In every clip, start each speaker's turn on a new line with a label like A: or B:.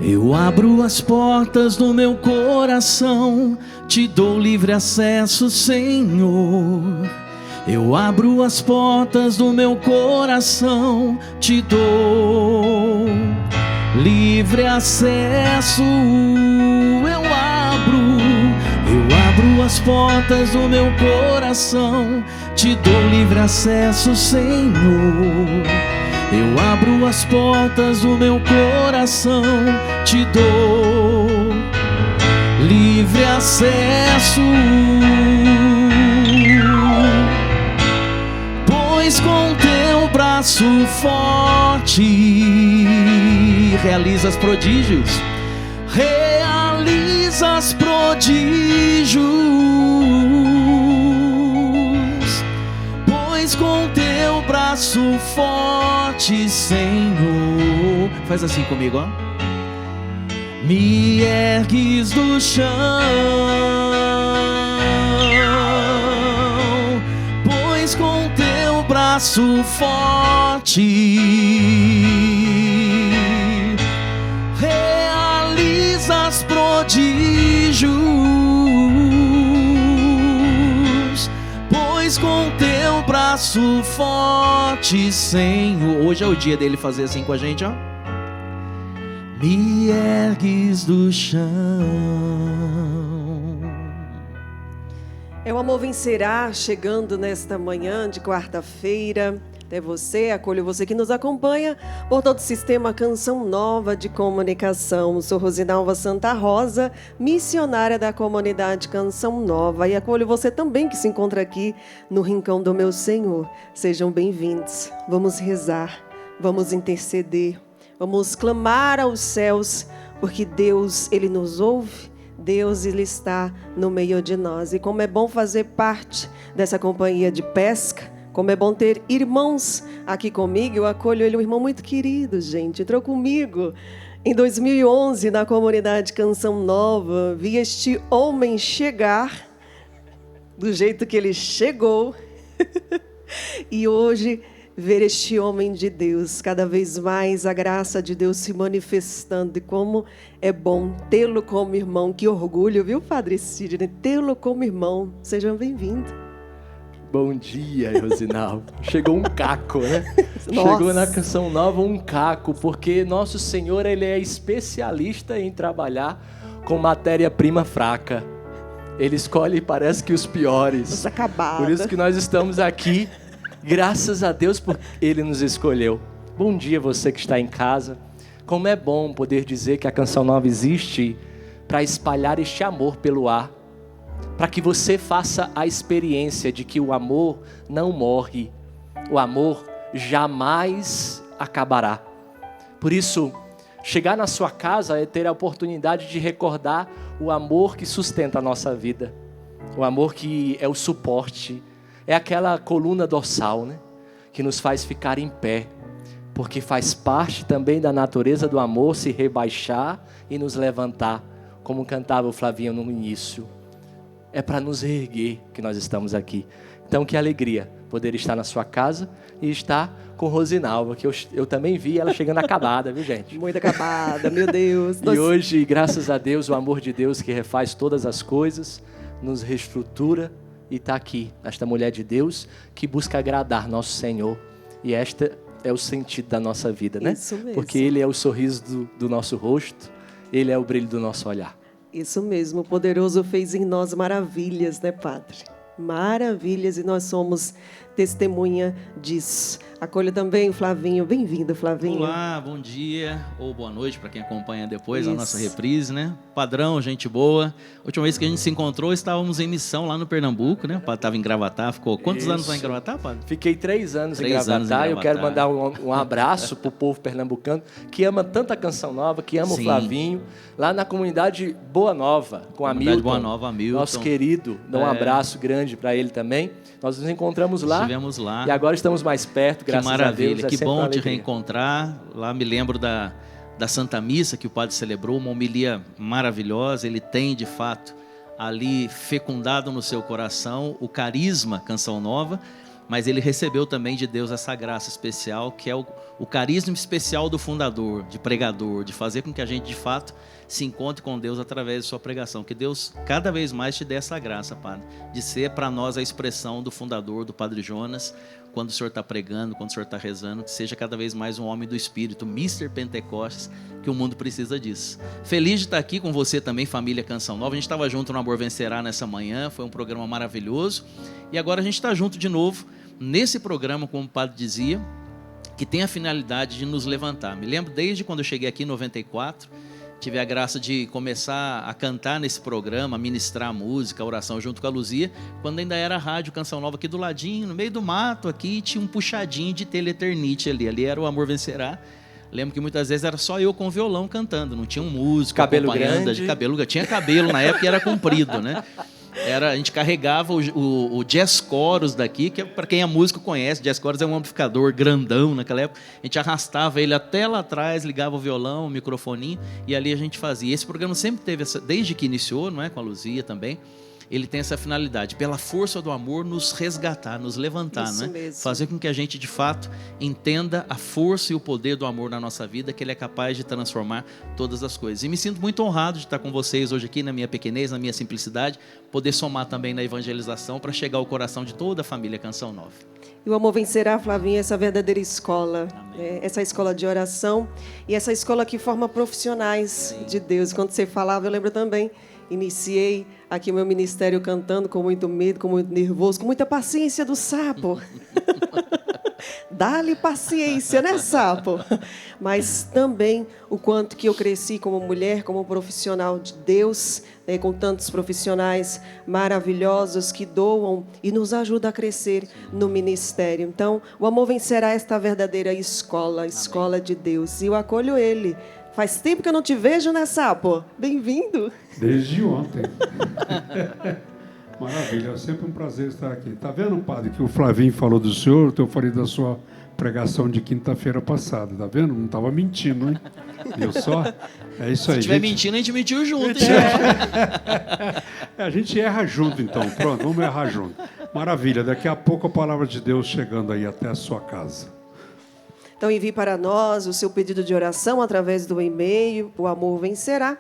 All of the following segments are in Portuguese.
A: Eu abro as portas do meu coração, te dou livre acesso, Senhor. Eu abro as portas do meu coração, te dou livre acesso. Eu abro as portas do meu coração, te dou livre acesso, Senhor. Eu abro as portas do meu coração, te dou livre acesso. Pois com teu braço forte realizas prodígios, realizas prodígios. Pois com teu braço forte, Senhor, faz assim comigo, ó. Me ergues do chão, pois com teu braço forte realizas prodígios. Pois com teu braço forte, Senhor. Hoje é o dia dele fazer assim com a gente, ó. Me ergues do chão.
B: É o Amor Vencerá chegando nesta manhã de quarta-feira. Até você, acolho você que nos acompanha por todo o sistema Canção Nova de Comunicação. Sou Rosinalva Santa Rosa, missionária da comunidade Canção Nova. E acolho você também que se encontra aqui no Rincão do Meu Senhor. Sejam bem-vindos. Vamos rezar, vamos interceder, vamos clamar aos céus, porque Deus, Ele nos ouve. Deus, Ele está no meio de nós. E como é bom fazer parte dessa companhia de pesca, como é bom ter irmãos aqui comigo. Eu acolho ele, um irmão muito querido, gente. Entrou comigo em 2011 na comunidade Canção Nova. Vi este homem chegar do jeito que ele chegou. E hoje ver este homem de Deus, cada vez mais a graça de Deus se manifestando. E como é bom tê-lo como irmão. Que orgulho, viu, Padre Sidney? Tê-lo como irmão. Sejam bem-vindos.
C: Bom dia, Rosinalva. Chegou um caco, né?
B: Nossa.
C: Chegou na Canção Nova um caco, porque nosso Senhor, Ele é especialista em trabalhar com matéria-prima fraca. Ele escolhe, parece que os piores. Por isso que nós estamos aqui. Graças a Deus por Ele nos escolheu. Bom dia você que está em casa. Como é bom poder dizer que a Canção Nova existe para espalhar este amor pelo ar. Para que você faça a experiência de que o amor não morre. O amor jamais acabará. Por isso, chegar na sua casa é ter a oportunidade de recordar o amor que sustenta a nossa vida. O amor que é o suporte. É aquela coluna dorsal, né? Que nos faz ficar em pé. Porque faz parte também da natureza do amor se rebaixar e nos levantar. Como cantava o Flavinho no início. É para nos erguer que nós estamos aqui. Então, que alegria poder estar na sua casa e estar com Rosinalva, que eu também vi ela chegando acabada, viu, gente?
B: Muito acabada, meu Deus.
C: E hoje, graças a Deus, o amor de Deus que refaz todas as coisas, nos reestrutura e está aqui, esta mulher de Deus que busca agradar nosso Senhor. E esta é o sentido da nossa vida, né?
B: Isso mesmo.
C: Porque Ele é o sorriso do nosso rosto, Ele é o brilho do nosso olhar.
B: Isso mesmo, o poderoso fez em nós maravilhas, né, Padre? Maravilhas, e nós somos testemunha disso. Acolho também o Flavinho. Bem-vindo, Flavinho.
A: Olá, bom dia ou boa noite para quem acompanha depois a nossa reprise, né? Padrão, gente boa. Última vez que a gente se encontrou, estávamos em missão lá no Pernambuco, né? O padre estava em Gravatá, ficou quantos anos lá em Gravatá, padre?
C: Fiquei 3 anos em Gravatá. Eu quero mandar um abraço para o povo pernambucano que ama tanto a Canção Nova, que ama o Flavinho. Lá na comunidade Boa Nova, com a Milton.
A: Boa Nova, Milton.
C: Nosso querido. Dá um abraço grande para ele também. Nós nos encontramos lá.
A: Estivemos lá.
C: E agora estamos mais perto, graças a Deus.
A: Que maravilha, que bom te reencontrar. Lá me lembro da Santa Missa que o padre celebrou, uma homilia maravilhosa. Ele tem, de fato, ali fecundado no seu coração o carisma Canção Nova, mas ele recebeu também de Deus essa graça especial, que é o o carisma especial do fundador, de pregador, de fazer com que a gente, de fato, se encontre com Deus através de sua pregação. Que Deus cada vez mais te dê essa graça, Padre, de ser para nós a expressão do fundador, do Padre Jonas, quando o Senhor está pregando, quando o Senhor está rezando, que seja cada vez mais um homem do Espírito, Mr. Pentecostes, que o mundo precisa disso. Feliz de estar aqui com você também, família Canção Nova. A gente estava junto no Amor Vencerá nessa manhã, foi um programa maravilhoso. E agora a gente está junto de novo, nesse programa, como o Padre dizia, que tem a finalidade de nos levantar. Me lembro desde quando eu cheguei aqui em 94, tive a graça de começar a cantar nesse programa, a ministrar a música, a oração junto com a Luzia, quando ainda era a Rádio Canção Nova aqui do ladinho, no meio do mato aqui, tinha um puxadinho de Teleternite ali era o Amor Vencerá. Lembro que muitas vezes era só eu com violão cantando, não tinha um músico
C: cabelo
A: acompanhando,
C: grande.
A: de cabelo, tinha cabelo na época e era comprido, né? A gente carregava o Jazz Chorus daqui, que para quem é músico conhece, Jazz Chorus é um amplificador grandão naquela época. A gente arrastava ele até lá atrás, ligava o violão, o microfoninho, e ali a gente fazia. Esse programa sempre teve desde que iniciou, não é, com a Luzia também, ele tem essa finalidade, pela força do amor, nos resgatar, nos levantar,
B: Isso
A: né?
B: mesmo.
A: Fazer com que a gente, de fato, entenda a força e o poder do amor na nossa vida, que ele é capaz de transformar todas as coisas. E me sinto muito honrado de estar com vocês hoje aqui, na minha pequenez, na minha simplicidade, poder somar também na evangelização para chegar ao coração de toda a família Canção Nova.
B: E o Amor Vencerá, Flavinha, essa verdadeira escola, essa escola de oração e essa escola que forma profissionais de Deus. Quando você falava, eu lembro também, iniciei aqui o meu ministério cantando com muito medo, com muito nervoso, com muita paciência do sapo. Dá-lhe paciência, né, sapo? Mas também o quanto que eu cresci como mulher, como profissional de Deus, né, com tantos profissionais maravilhosos que doam e nos ajudam a crescer no ministério. Então, o Amor Vencerá esta verdadeira escola, escola de Deus. E eu acolho ele. Faz tempo que eu não te vejo, né, sapo? Bem-vindo.
D: Desde ontem. Maravilha, é sempre um prazer estar aqui. Tá vendo, padre, que o Flavinho falou do senhor, eu falei da sua pregação de quinta-feira passada, tá vendo? Não estava mentindo, hein? Viu só? É isso aí.
A: Se estiver mentindo, a gente mentiu junto.
D: A gente erra junto, então. Pronto, vamos errar junto. Maravilha, daqui a pouco a palavra de Deus chegando aí até a sua casa.
B: Então envie para nós o seu pedido de oração através do e-mail, o Amor Vencerá,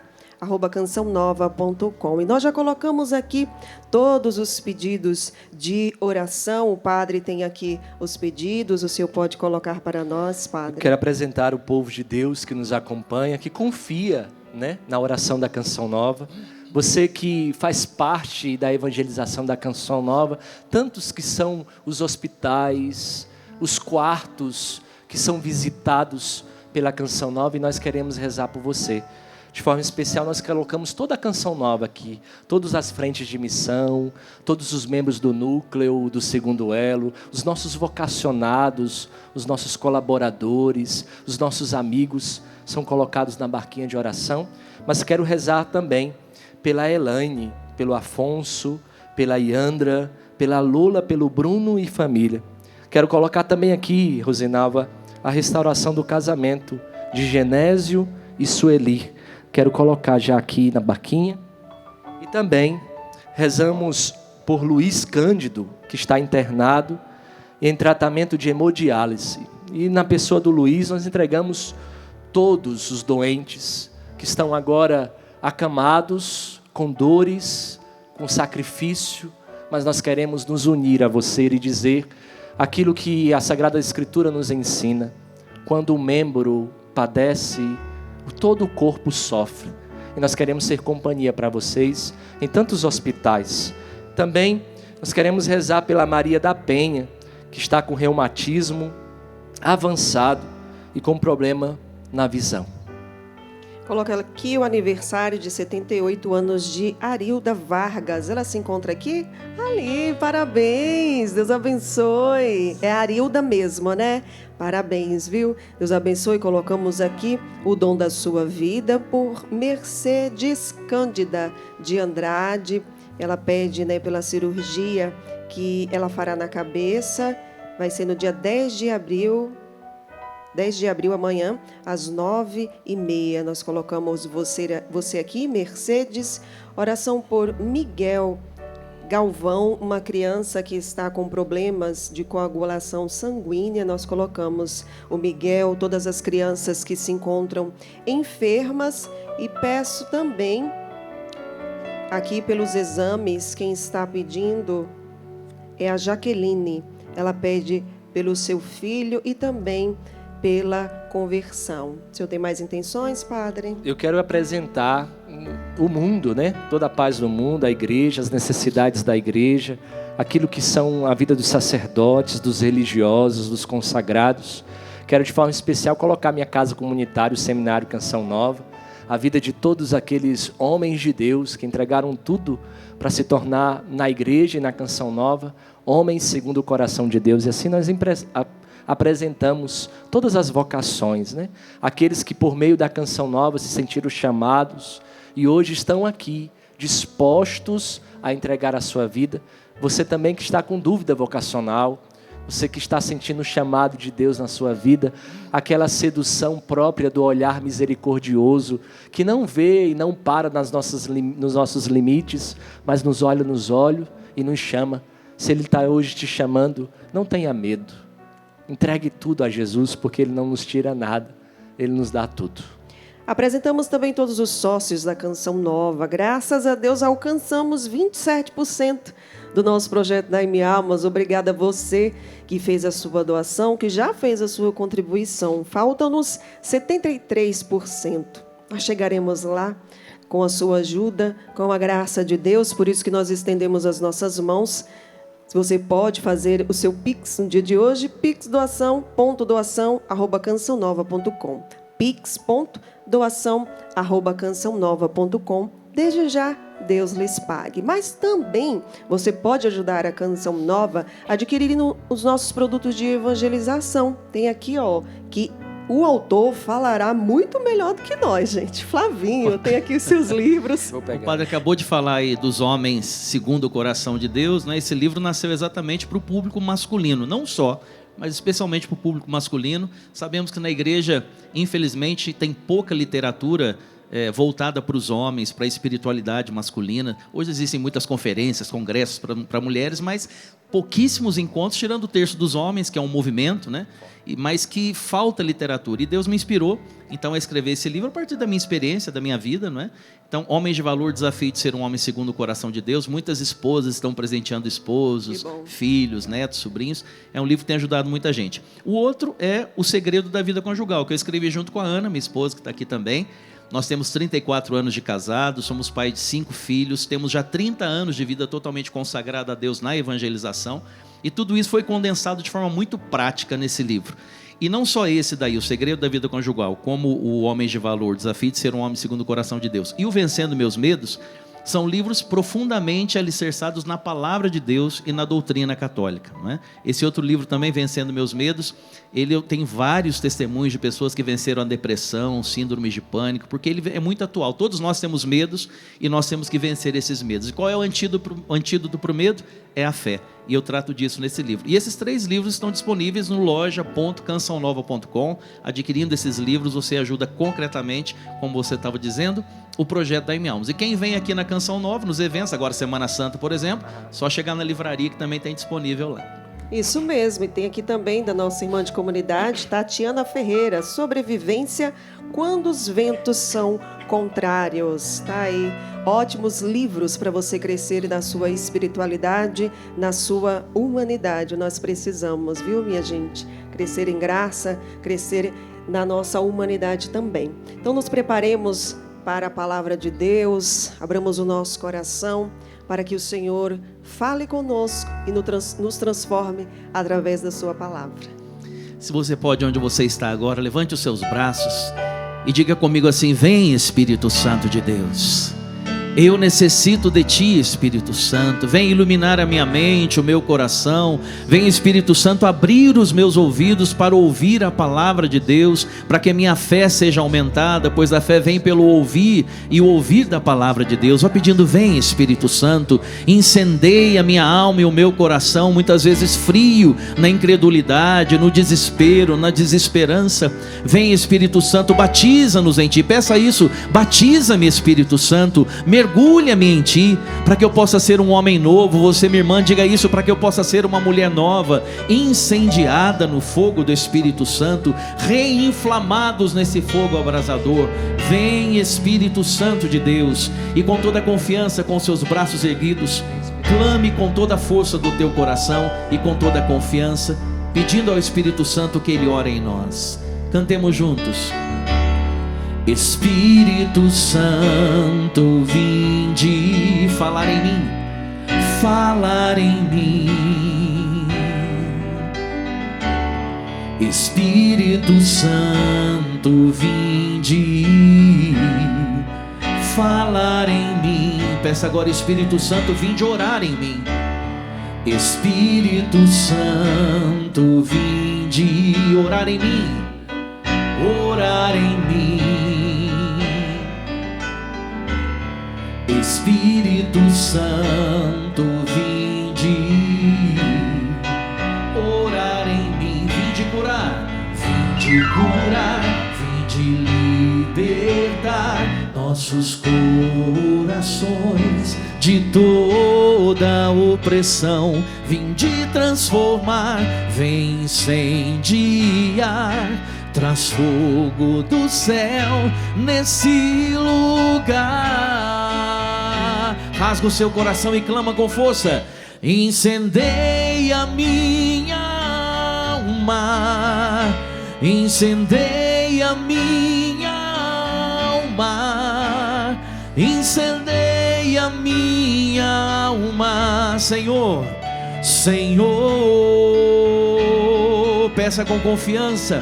B: @cançãonova.com. E nós já colocamos aqui todos os pedidos de oração. O padre tem aqui os pedidos, o senhor pode colocar para nós, padre.
C: Eu quero apresentar o povo de Deus que nos acompanha, que confia, né, na oração da Canção Nova. Você que faz parte da evangelização da Canção Nova, tantos que são os hospitais, os quartos que são visitados pela Canção Nova, e nós queremos rezar por você. De forma especial, nós colocamos toda a Canção Nova aqui, todas as frentes de missão, todos os membros do núcleo, do segundo elo, os nossos vocacionados, os nossos colaboradores, os nossos amigos são colocados na barquinha de oração. Mas quero rezar também pela Elaine, pelo Afonso, pela Iandra, pela Lula, pelo Bruno e família. Quero colocar também aqui, Rosinalva, a restauração do casamento de Genésio e Sueli. Quero colocar já aqui na barquinha. E também rezamos por Luiz Cândido, que está internado em tratamento de hemodiálise. E na pessoa do Luiz nós entregamos todos os doentes que estão agora acamados, com dores, com sacrifício, mas nós queremos nos unir a você e dizer aquilo que a Sagrada Escritura nos ensina: quando um membro padece, todo o corpo sofre. E nós queremos ser companhia para vocês em tantos hospitais. Também nós queremos rezar pela Maria da Penha, que está com reumatismo avançado e com problema na visão.
B: Coloca aqui o aniversário de 78 anos de Arilda Vargas. Ela se encontra aqui? Ali, parabéns, Deus abençoe. É a Arilda mesmo, né? Parabéns, viu? Deus abençoe. Colocamos aqui o dom da sua vida por Mercedes Cândida de Andrade. Ela pede, né, pela cirurgia que ela fará na cabeça. Vai ser no dia 10 de abril, amanhã, às 9h30. Nós colocamos você aqui, Mercedes. Oração por Miguel Galvão, uma criança que está com problemas de coagulação sanguínea. Nós colocamos o Miguel, todas as crianças que se encontram enfermas. E peço também, aqui pelos exames, quem está pedindo é a Jaqueline. Ela pede pelo seu filho e também pela conversão. O senhor tem mais intenções, padre?
C: Eu quero apresentar o mundo, né? Toda a paz do mundo, a igreja, as necessidades da igreja, aquilo que são a vida dos sacerdotes, dos religiosos, dos consagrados. Quero de forma especial colocar minha casa comunitária, o Seminário Canção Nova, a vida de todos aqueles homens de Deus que entregaram tudo para se tornar na igreja e na Canção Nova, homens segundo o coração de Deus. E assim nós apresentamos todas as vocações, né? Aqueles que por meio da Canção Nova se sentiram chamados e hoje estão aqui dispostos a entregar a sua vida. Você também que está com dúvida vocacional, você que está sentindo o chamado de Deus na sua vida, aquela sedução própria do olhar misericordioso, que não vê e não para nos nossos limites, mas nos olha nos olhos e nos chama. Se Ele está hoje te chamando, não tenha medo. Entregue tudo a Jesus, porque Ele não nos tira nada, Ele nos dá tudo.
B: Apresentamos também todos os sócios da Canção Nova. Graças a Deus alcançamos 27% do nosso projeto Dai-me Almas. Obrigada a você que fez a sua doação, que já fez a sua contribuição. Faltam-nos 73%. Nós chegaremos lá com a sua ajuda, com a graça de Deus, por isso que nós estendemos as nossas mãos. Você pode fazer o seu Pix no dia de hoje, pixdoação.doação@cançãonova.com. pix.doação@cançãonova.com. Desde já, Deus lhes pague. Mas também você pode ajudar a Canção Nova adquirindo os nossos produtos de evangelização. Tem aqui, que o autor falará muito melhor do que nós, gente. Flavinho, tem aqui os seus livros.
A: O padre acabou de falar aí dos homens segundo o coração de Deus, né? Esse livro nasceu exatamente para o público masculino, não só, mas especialmente para o público masculino. Sabemos que na igreja, infelizmente, tem pouca literatura voltada para os homens, para a espiritualidade masculina. Hoje existem muitas conferências, congressos para mulheres, mas pouquíssimos encontros, tirando o terço dos homens, que é um movimento, né? Mas que falta literatura. E Deus me inspirou, então, a escrever esse livro a partir da minha experiência, da minha vida, não é? Então, Homens de Valor, Desafio de Ser um Homem Segundo o Coração de Deus. Muitas esposas estão presenteando esposos, filhos, netos, sobrinhos. É um livro que tem ajudado muita gente. O outro é O Segredo da Vida Conjugal, que eu escrevi junto com a Ana, minha esposa, que está aqui também. Nós temos 34 anos de casado, somos pai de 5 filhos, temos já 30 anos de vida totalmente consagrada a Deus na evangelização, e tudo isso foi condensado de forma muito prática nesse livro. E não só esse daí, O Segredo da Vida Conjugal, como o Homens de Valor, Desafio de Ser um Homem Segundo o Coração de Deus, e o Vencendo Meus Medos, são livros profundamente alicerçados na palavra de Deus e na doutrina católica, não é? Esse outro livro também, Vencendo Meus Medos, ele tem vários testemunhos de pessoas que venceram a depressão, síndromes de pânico, porque ele é muito atual. Todos nós temos medos e nós temos que vencer esses medos. E qual é o antídoto para o medo? É a fé. E eu trato disso nesse livro. E esses 3 livros estão disponíveis no loja.cançãonova.com. Adquirindo esses livros, você ajuda concretamente, como você estava dizendo, o projeto Dai-me Almas. E quem vem aqui na Canção Nova, nos eventos, agora Semana Santa, por exemplo, só chegar na livraria que também tem disponível lá.
B: Isso mesmo, e tem aqui também da nossa irmã de comunidade, Tatiana Ferreira, Sobrevivência quando os ventos são contrários. Tá aí, ótimos livros para você crescer na sua espiritualidade, na sua humanidade. Nós precisamos, viu, minha gente? Crescer em graça, crescer na nossa humanidade também. Então nos preparemos para a palavra de Deus, abramos o nosso coração para que o Senhor fale conosco e nos transforme através da sua palavra.
A: Se você pode, onde você está agora, levante os seus braços e diga comigo assim: vem, Espírito Santo de Deus. Eu necessito de Ti, Espírito Santo. Vem iluminar a minha mente, o meu coração. Vem, Espírito Santo, abrir os meus ouvidos para ouvir a palavra de Deus, para que a minha fé seja aumentada, pois a fé vem pelo ouvir e o ouvir da palavra de Deus. Vou pedindo: vem, Espírito Santo, incendeia a minha alma e o meu coração, muitas vezes frio, na incredulidade, no desespero, na desesperança. Vem, Espírito Santo, batiza-nos em Ti. Peça isso: batiza-me, Espírito Santo, mergulha-me em ti, para que eu possa ser um homem novo. Você, minha irmã, diga isso, para que eu possa ser uma mulher nova, incendiada no fogo do Espírito Santo, reinflamados nesse fogo abrasador. Vem, Espírito Santo de Deus, e com toda a confiança, com seus braços erguidos, clame com toda a força do teu coração e com toda a confiança, pedindo ao Espírito Santo que Ele ore em nós. Cantemos juntos. Espírito Santo, vinde falar em mim, falar em mim. Espírito Santo, vinde falar em mim. Peça agora, Espírito Santo, vinde orar em mim. Espírito Santo, vinde orar em mim, orar em mim. Espírito Santo, vinde orar em mim. Vinde curar, vinde libertar nossos corações de toda opressão. Vinde transformar, vem incendiar, traz fogo do céu nesse lugar. Rasga o seu coração e clama com força. Incendeia minha alma, incendeia minha alma, incendeia minha alma. Senhor, Senhor, peça com confiança.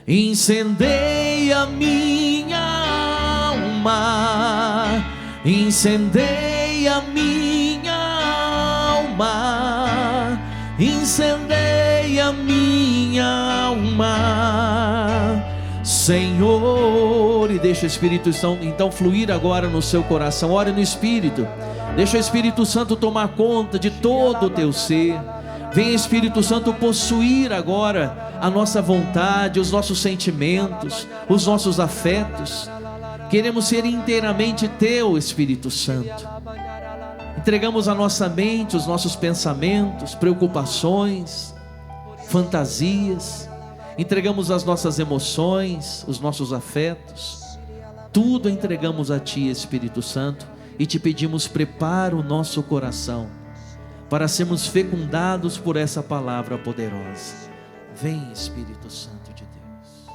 A: Incendeia minha alma, incendeia minha alma, incendeia minha alma, Senhor. E deixa o Espírito Santo então fluir agora no seu coração. Ore no Espírito, deixa o Espírito Santo tomar conta de todo o teu ser. Vem, Espírito Santo, possuir agora a nossa vontade, os nossos sentimentos, os nossos afetos. Queremos ser inteiramente teu, Espírito Santo. Entregamos a nossa mente, os nossos pensamentos, preocupações, fantasias. Entregamos as nossas emoções, os nossos afetos. Tudo entregamos a ti, Espírito Santo, e te pedimos, prepara o nosso coração para sermos fecundados por essa palavra poderosa. Vem, Espírito Santo de Deus.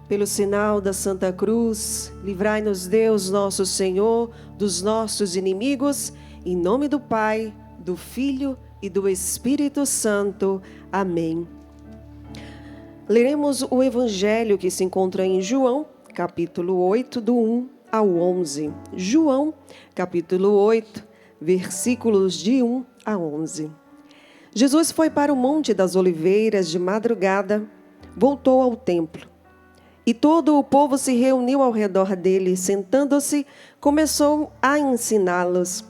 B: Pelo sinal da Santa Cruz, livrai-nos Deus nosso Senhor dos nossos inimigos, em nome do Pai, do Filho e do Espírito Santo. Amém. Leremos o Evangelho que se encontra em João, capítulo 8, do 1 ao 11. João, capítulo 8, versículos de 1 a 11. Jesus foi para o Monte das Oliveiras de madrugada, voltou ao templo. E todo o povo se reuniu ao redor dele, sentando-se, começou a ensiná-los.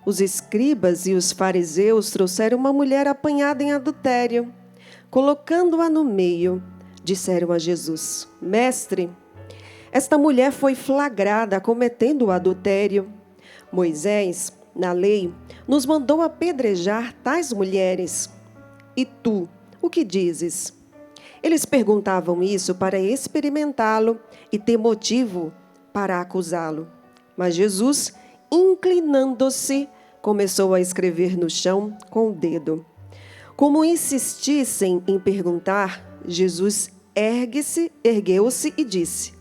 B: Os escribas e os fariseus trouxeram uma mulher apanhada em adultério. Colocando-a no meio, disseram a Jesus: Mestre, esta mulher foi flagrada cometendo o adultério. Moisés, na lei, nos mandou apedrejar tais mulheres. E tu, o que dizes? Eles perguntavam isso para experimentá-lo e ter motivo para acusá-lo. Mas Jesus, inclinando-se, começou a escrever no chão com o dedo. Como insistissem em perguntar, Jesus ergueu-se e disse: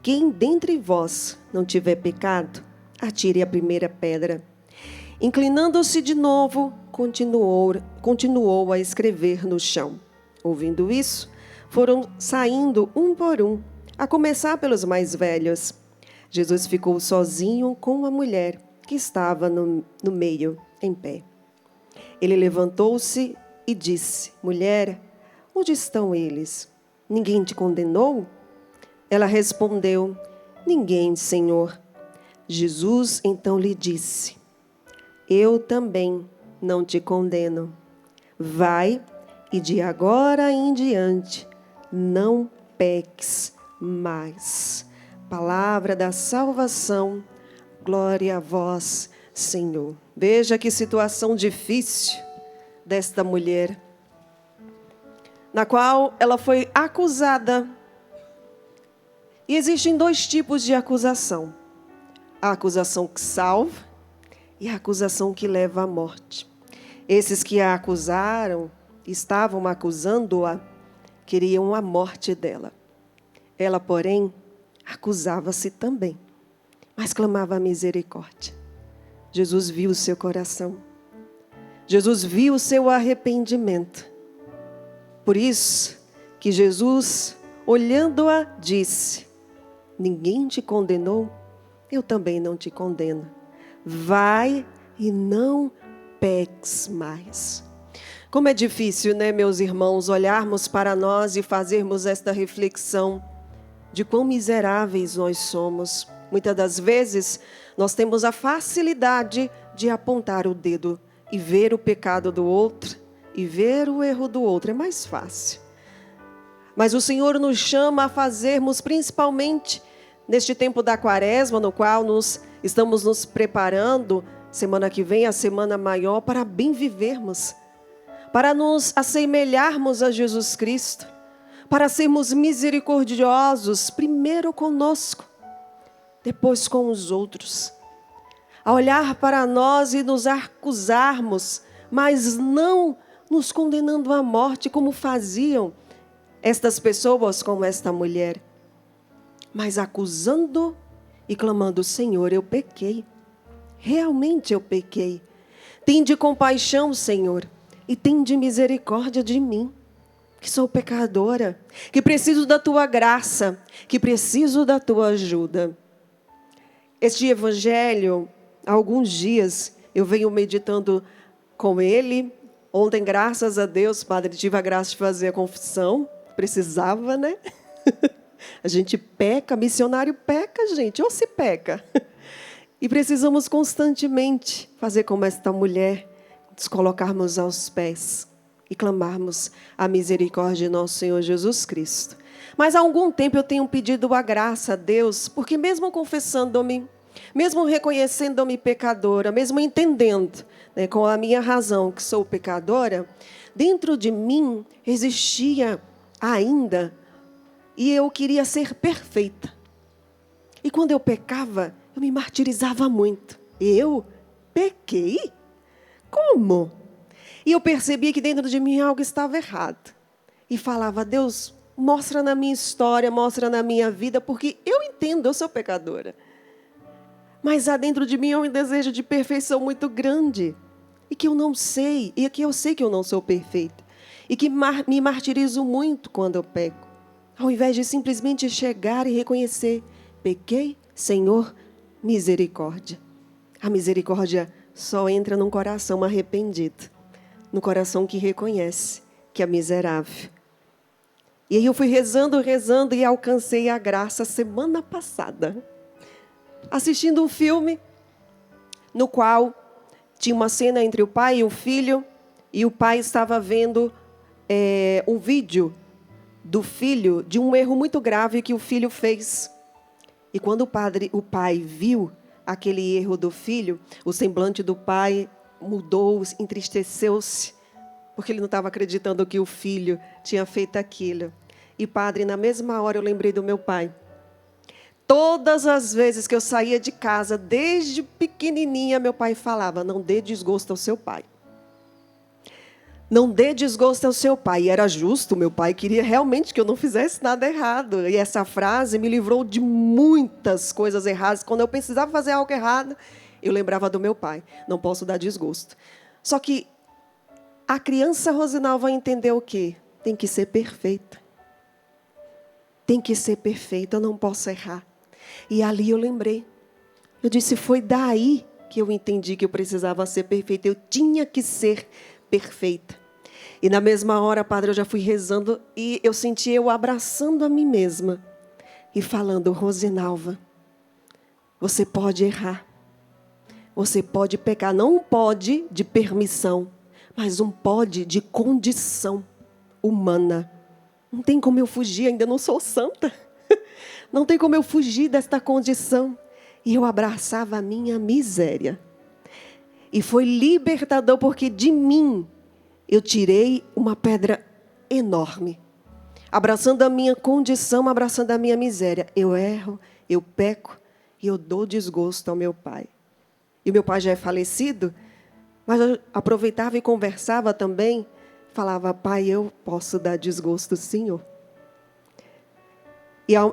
B: Quem dentre vós não tiver pecado, atire a primeira pedra. Inclinando-se de novo, continuou a escrever no chão. Ouvindo isso, foram saindo um por um, a começar pelos mais velhos. Jesus ficou sozinho com a mulher que estava no meio, em pé. Ele levantou-se e disse: Mulher, onde estão eles? Ninguém te condenou? Ela respondeu: Ninguém, Senhor. Jesus então lhe disse: Eu também não te condeno. Vai e de agora em diante não peques mais. Palavra da salvação, glória a vós, Senhor. Veja que situação difícil desta mulher, na qual ela foi acusada. E existem dois tipos de acusação: a acusação que salva e a acusação que leva à morte. Esses que a acusaram, estavam acusando-a, queriam a morte dela. Ela, porém, acusava-se também, mas clamava a misericórdia. Jesus viu o seu coração. Jesus viu o seu arrependimento. Por isso que Jesus, olhando-a, disse: ninguém te condenou? Eu também não te condeno. Vai e não peques mais. Como é difícil, né, meus irmãos, olharmos para nós e fazermos esta reflexão de quão miseráveis nós somos. Muitas das vezes, nós temos a facilidade de apontar o dedo e ver o pecado do outro e ver o erro do outro. É mais fácil. Mas o Senhor nos chama a fazermos, principalmente neste tempo da quaresma, no qual estamos nos preparando, semana que vem, a semana maior, para bem vivermos, para nos assemelharmos a Jesus Cristo, para sermos misericordiosos, primeiro conosco, depois com os outros. A olhar para nós e nos acusarmos, mas não nos condenando à morte, como faziam estas pessoas, como esta mulher, mas acusando e clamando: Senhor, eu pequei, realmente eu pequei. Tende compaixão, Senhor, e tende misericórdia de mim, que sou pecadora, que preciso da tua graça, que preciso da tua ajuda. Este evangelho, há alguns dias, eu venho meditando com ele. Ontem, graças a Deus, Padre, tive a graça de fazer a confissão. Precisava, né? A gente peca, missionário peca, gente, ou se peca. E precisamos constantemente fazer como esta mulher, nos colocarmos aos pés e clamarmos a misericórdia de nosso Senhor Jesus Cristo. Mas há algum tempo eu tenho pedido a graça a Deus, porque mesmo confessando-me, mesmo reconhecendo-me pecadora, mesmo entendendo, né, com a minha razão que sou pecadora, dentro de mim existia ainda, e eu queria ser perfeita. E quando eu pecava, eu me martirizava muito. Eu pequei? Como? E eu percebi que dentro de mim algo estava errado. E falava: Deus, mostra na minha história, mostra na minha vida, porque eu entendo, eu sou pecadora. Mas há dentro de mim um desejo de perfeição muito grande. E que eu não sei, e que eu sei que eu não sou perfeita. E que me martirizo muito quando eu peco. Ao invés de simplesmente chegar e reconhecer: pequei, Senhor, misericórdia. A misericórdia só entra num coração arrependido, no coração que reconhece que é miserável. E aí eu fui rezando e alcancei a graça semana passada, assistindo um filme no qual tinha uma cena entre o pai e o filho, e o pai estava vendo um vídeo do filho de um erro muito grave que o filho fez. E quando o pai viu aquele erro do filho, o semblante do pai mudou, entristeceu-se, porque ele não estava acreditando que o filho tinha feito aquilo. E, Padre, na mesma hora eu lembrei do meu pai. Todas as vezes que eu saía de casa, desde pequenininha, meu pai falava: não dê desgosto ao seu pai. Não dê desgosto ao seu pai. E era justo, meu pai queria realmente que eu não fizesse nada errado. E essa frase me livrou de muitas coisas erradas. Quando eu precisava fazer algo errado, eu lembrava do meu pai: não posso dar desgosto. Só que a criança Rosinal vai entender o quê? Tem que ser perfeita. Tem que ser perfeita, eu não posso errar. E ali eu lembrei. Eu disse: foi daí que eu entendi que eu precisava ser perfeita. Eu tinha que ser perfeita. E na mesma hora, Padre, eu já fui rezando e eu senti eu abraçando a mim mesma e falando: Rosinalva, você pode errar. Você pode pecar. Não um pode de permissão, mas um pode de condição humana. Não tem como eu fugir, ainda não sou santa. Não tem como eu fugir desta condição. E eu abraçava a minha miséria. E foi libertador, porque de mim eu tirei uma pedra enorme. Abraçando a minha condição, abraçando a minha miséria. Eu erro, eu peco e eu dou desgosto ao meu pai. E meu pai já é falecido, mas eu aproveitava e conversava também. Falava, pai, eu posso dar desgosto, Senhor.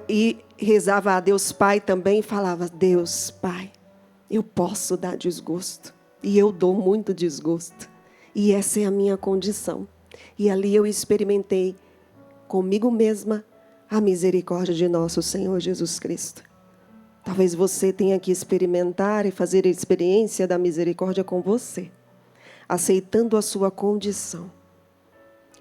B: E rezava a Deus Pai também, falava, Deus Pai, eu posso dar desgosto. E eu dou muito desgosto. E essa é a minha condição. E ali eu experimentei comigo mesma a misericórdia de nosso Senhor Jesus Cristo. Talvez você tenha que experimentar e fazer a experiência da misericórdia com você, aceitando a sua condição.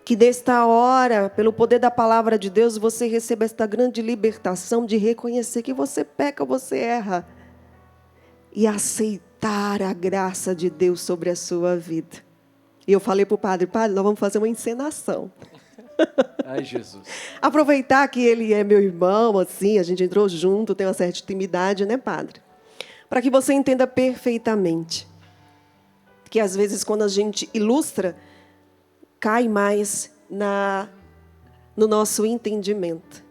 B: Que desta hora, pelo poder da palavra de Deus, você receba esta grande libertação de reconhecer que você peca, você erra. E aceitar a graça de Deus sobre a sua vida. E eu falei para o padre, nós vamos fazer uma encenação.
C: Ai, Jesus.
B: Aproveitar que ele é meu irmão, assim, a gente entrou junto, tem uma certa intimidade, né, padre? Para que você entenda perfeitamente. Que às vezes quando a gente ilustra, cai mais no nosso entendimento.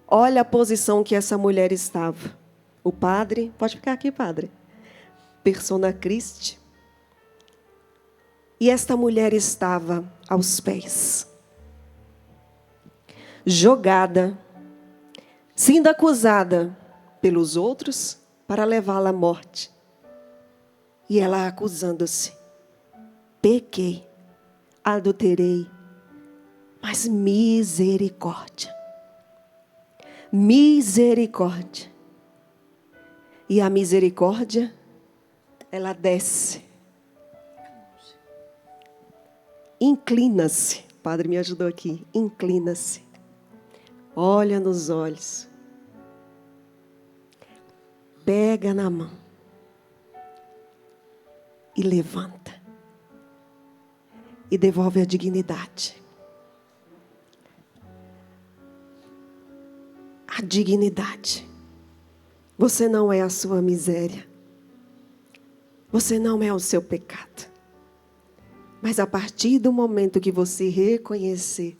B: Olha a posição que essa mulher estava. O padre, pode ficar aqui, padre. Persona Christi. E esta mulher estava aos pés, jogada, sendo acusada pelos outros para levá-la à morte. E ela acusando-se, pequei, adulterei, mas misericórdia. Misericórdia. E a misericórdia, ela desce. Inclina-se. O padre me ajudou aqui. Inclina-se. Olha nos olhos. Pega na mão. E levanta. E devolve a dignidade. A dignidade. Você não é a sua miséria. Você não é o seu pecado. Mas a partir do momento que você reconhecer,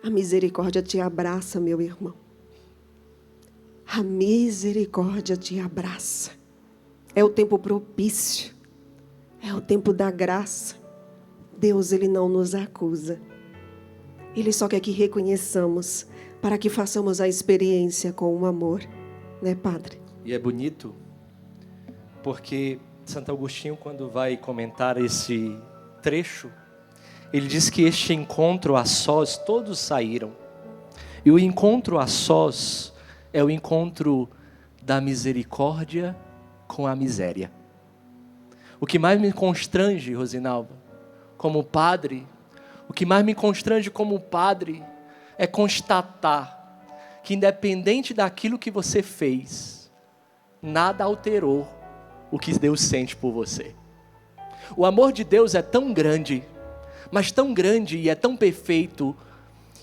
B: a misericórdia te abraça, meu irmão. A misericórdia te abraça. É o tempo propício. É o tempo da graça. Deus, Ele não nos acusa. Ele só quer que reconheçamos, para que façamos a experiência com o amor. Né, Padre?
C: E é bonito, porque Santo Agostinho, quando vai comentar esse trecho, ele diz que este encontro a sós, todos saíram. E o encontro a sós é o encontro da misericórdia com a miséria. O que mais me constrange, Rosinalva, como padre, o que mais me constrange como padre é constatar que independente daquilo que você fez, nada alterou o que Deus sente por você. O amor de Deus é tão grande, mas tão grande e é tão perfeito,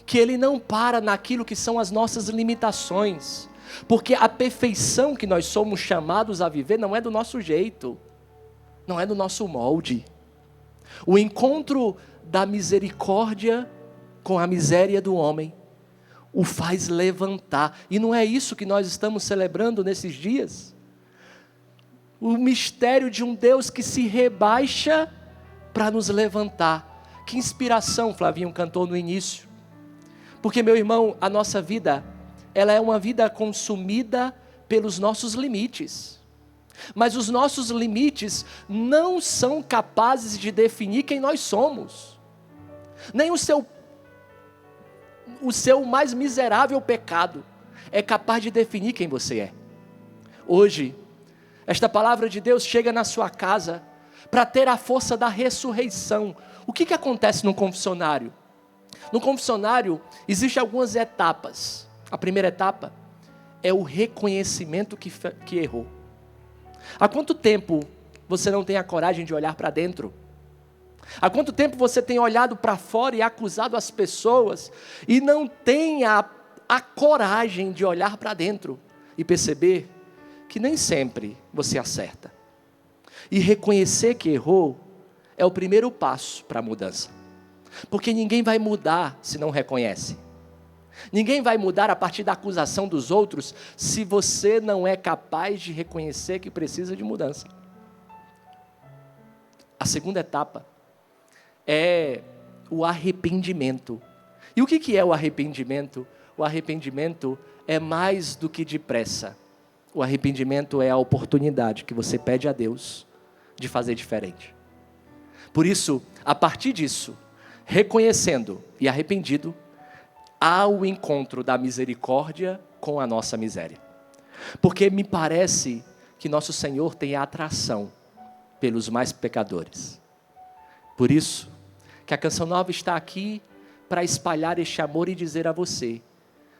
C: que Ele não para naquilo que são as nossas limitações, porque a perfeição que nós somos chamados a viver não é do nosso jeito, não é do nosso molde. O encontro da misericórdia com a miséria do homem o faz levantar, e não é isso que nós estamos celebrando nesses dias? O mistério de um Deus que se rebaixa para nos levantar. Que inspiração, Flavinho cantou no início. Porque, meu irmão, a nossa vida, ela é uma vida consumida pelos nossos limites. Mas os nossos limites não são capazes de definir quem nós somos. Nem o seu mais miserável pecado é capaz de definir quem você é. Hoje, esta palavra de Deus chega na sua casa para ter a força da ressurreição. O que acontece no confessionário? No confessionário existem algumas etapas. A primeira etapa é o reconhecimento que errou. Há quanto tempo você não tem a coragem de olhar para dentro? Há quanto tempo você tem olhado para fora e acusado as pessoas e não tem a coragem de olhar para dentro e perceber que nem sempre você acerta. E reconhecer que errou é o primeiro passo para a mudança. Porque ninguém vai mudar se não reconhece. Ninguém vai mudar a partir da acusação dos outros se você não é capaz de reconhecer que precisa de mudança. A segunda etapa é o arrependimento. E o que é o arrependimento? O arrependimento é mais do que depressa. O arrependimento é a oportunidade que você pede a Deus de fazer diferente. Por isso, a partir disso, reconhecendo e arrependido, há o encontro da misericórdia com a nossa miséria. Porque me parece que nosso Senhor tem a atração pelos mais pecadores. Por isso, que a Canção Nova está aqui para espalhar este amor e dizer a você: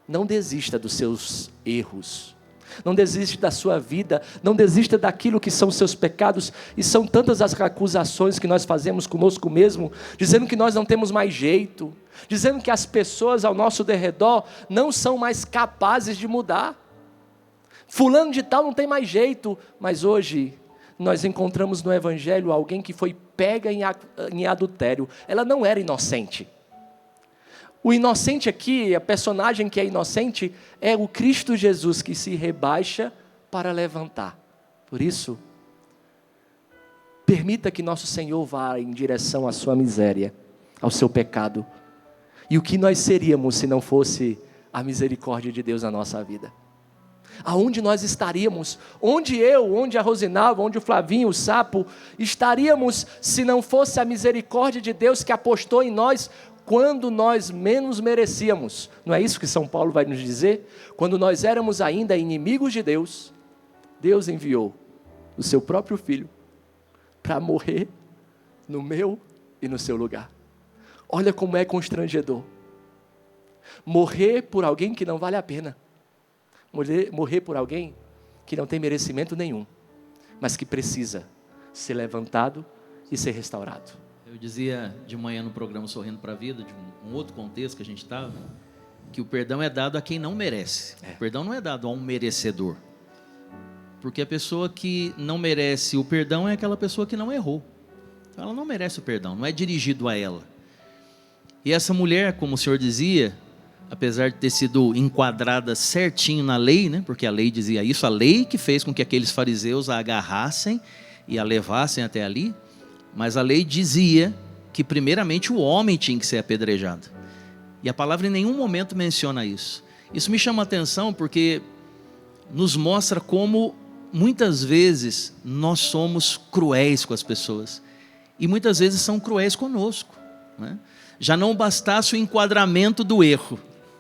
C: não desista dos seus erros, não desista da sua vida, não desista daquilo que são seus pecados. E são tantas as acusações que nós fazemos conosco mesmo, dizendo que nós não temos mais jeito, dizendo que as pessoas ao nosso derredor não são mais capazes de mudar. Fulano de tal não tem mais jeito. Mas hoje nós encontramos no Evangelho alguém que foi pega em adultério. Ela não era inocente. O inocente aqui, a personagem que é inocente, é o Cristo Jesus que se rebaixa para levantar. Por isso, permita que nosso Senhor vá em direção à sua miséria, ao seu pecado. E o que nós seríamos se não fosse a misericórdia de Deus na nossa vida? Aonde nós estaríamos? Onde eu, onde a Rosinalva, onde o Flavinho, o Sapo, estaríamos se não fosse a misericórdia de Deus que apostou em nós quando nós menos merecíamos? Não é isso que São Paulo vai nos dizer? Quando nós éramos ainda inimigos de Deus, Deus enviou o seu próprio Filho para morrer no meu e no seu lugar. Olha como é constrangedor. Morrer por alguém que não vale a pena. Morrer por alguém que não tem merecimento nenhum, mas que precisa ser levantado e ser restaurado.
A: Eu dizia de manhã no programa Sorrindo para a Vida, de um outro contexto que a gente estava, que o perdão é dado a quem não merece. O perdão não é dado a um merecedor. Porque a pessoa que não merece o perdão é aquela pessoa que não errou. Ela não merece o perdão, não é dirigido a ela. E essa mulher, como o senhor dizia, apesar de ter sido enquadrada certinho na lei, né? Porque a lei dizia isso, a lei que fez com que aqueles fariseus a agarrassem e a levassem até ali, mas a lei dizia que primeiramente o homem tinha que ser apedrejado. E a palavra em nenhum momento menciona isso. Isso me chama a atenção porque nos mostra como muitas vezes nós somos cruéis com as pessoas. E muitas vezes são cruéis conosco, né? Já não bastasse o enquadramento do erro.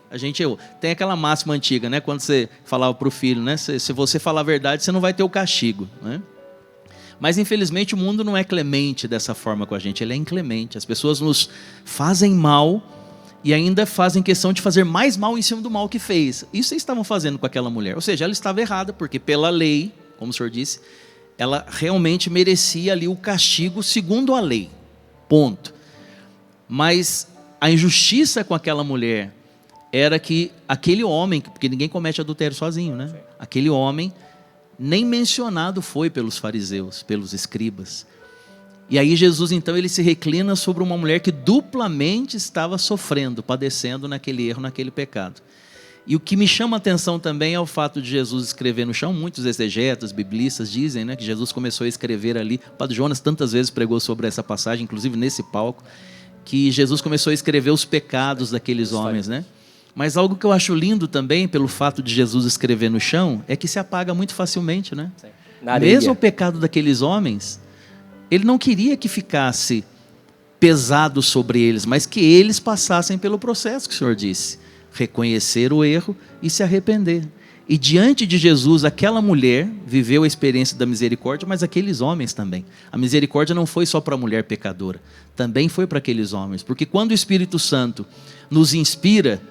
A: A gente tem aquela máxima antiga, né? Quando você falava para o filho, né? Se você falar a verdade, você não vai ter o castigo, né? Mas infelizmente o mundo não é clemente dessa forma com a gente, ele é inclemente. As pessoas nos fazem mal e ainda fazem questão de fazer mais mal em cima do mal que fez. Isso eles estavam fazendo com aquela mulher. Ou seja, ela estava errada, porque pela lei, como o senhor disse, ela realmente merecia ali o castigo segundo a lei. Ponto. Mas a injustiça com aquela mulher era que aquele homem, porque ninguém comete adultério sozinho, né? Sim. Aquele homem nem mencionado foi pelos fariseus, pelos escribas. E aí Jesus então ele se reclina sobre uma mulher que duplamente estava sofrendo, padecendo naquele erro, naquele pecado. E o que me chama a atenção também é o fato de Jesus escrever no chão. Muitos exegetas, biblistas dizem, né, que Jesus começou a escrever ali. O Padre Jonas tantas vezes pregou sobre essa passagem, inclusive nesse palco, que Jesus começou a escrever os pecados daqueles homens, né? Mas algo que eu acho lindo também, pelo fato de Jesus escrever no chão, é que se apaga muito facilmente, né? Mesmo o pecado daqueles homens, ele não queria que ficasse pesado sobre eles, mas que eles passassem pelo processo que o Senhor disse. Reconhecer o erro e se arrepender. E diante de Jesus, aquela mulher viveu a experiência da misericórdia, mas aqueles homens também. A misericórdia não foi só para a mulher pecadora, também foi para aqueles homens. Porque quando o Espírito Santo nos inspira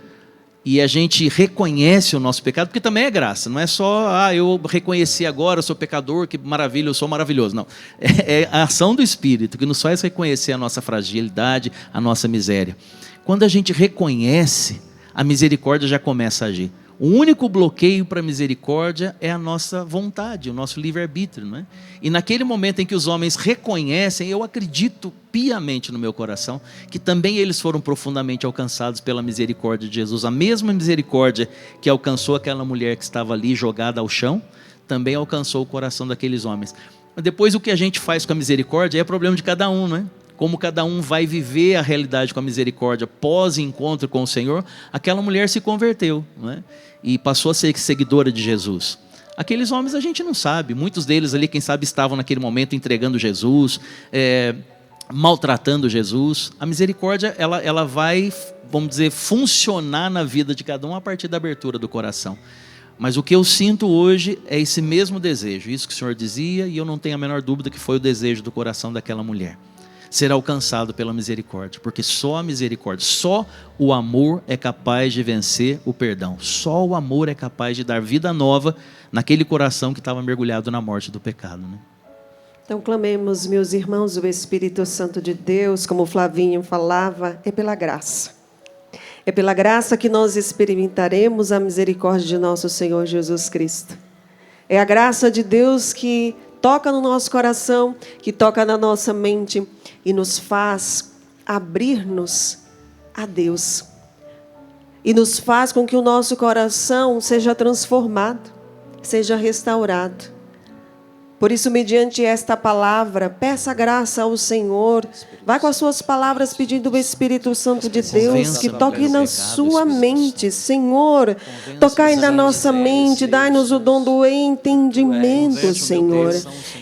A: e a gente reconhece o nosso pecado, porque também é graça, não é só, eu reconheci agora, eu sou pecador, que maravilha, eu sou maravilhoso. Não, é a ação do Espírito que nos faz reconhecer a nossa fragilidade, a nossa miséria. Quando a gente reconhece, a misericórdia já começa a agir. O único bloqueio para a misericórdia é a nossa vontade, o nosso livre-arbítrio, não é? E naquele momento em que os homens reconhecem, eu acredito piamente no meu coração, que também eles foram profundamente alcançados pela misericórdia de Jesus. A mesma misericórdia que alcançou aquela mulher que estava ali jogada ao chão, também alcançou o coração daqueles homens. Mas depois o que a gente faz com a misericórdia é problema de cada um, não é? Como cada um vai viver a realidade com a misericórdia pós-encontro com o Senhor. Aquela mulher se converteu, não é? E passou a ser seguidora de Jesus. Aqueles homens a gente não sabe, muitos deles ali, quem sabe, estavam naquele momento entregando Jesus, maltratando Jesus. A misericórdia, ela vai, vamos dizer, funcionar na vida de cada um a partir da abertura do coração. Mas o que eu sinto hoje é esse mesmo desejo, isso que o Senhor dizia, e eu não tenho a menor dúvida que foi o desejo do coração daquela mulher. Ser alcançado pela misericórdia, porque só a misericórdia, só o amor é capaz de vencer o perdão, só o amor é capaz de dar vida nova naquele coração que estava mergulhado na morte do pecado, né?
B: Então clamemos, meus irmãos, o Espírito Santo de Deus, como o Flavinho falava, é pela graça. É pela graça que nós experimentaremos a misericórdia de nosso Senhor Jesus Cristo. É a graça de Deus que toca no nosso coração, que toca na nossa mente e nos faz abrir-nos a Deus. E nos faz com que o nosso coração seja transformado, seja restaurado. Por isso, mediante esta palavra, peça graça ao Senhor. Vai com as suas palavras pedindo o Espírito Santo de Deus que toque na sua mente. Senhor, tocai na nossa mente, dai-nos o dom do entendimento, Senhor.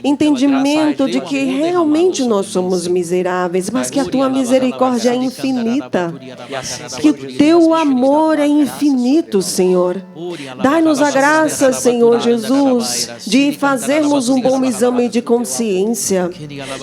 B: Entendimento de que realmente nós somos miseráveis, mas que a tua misericórdia é infinita. Que o teu amor é infinito, Senhor. Dai-nos a graça, Senhor Jesus, de fazermos um bom exame de consciência,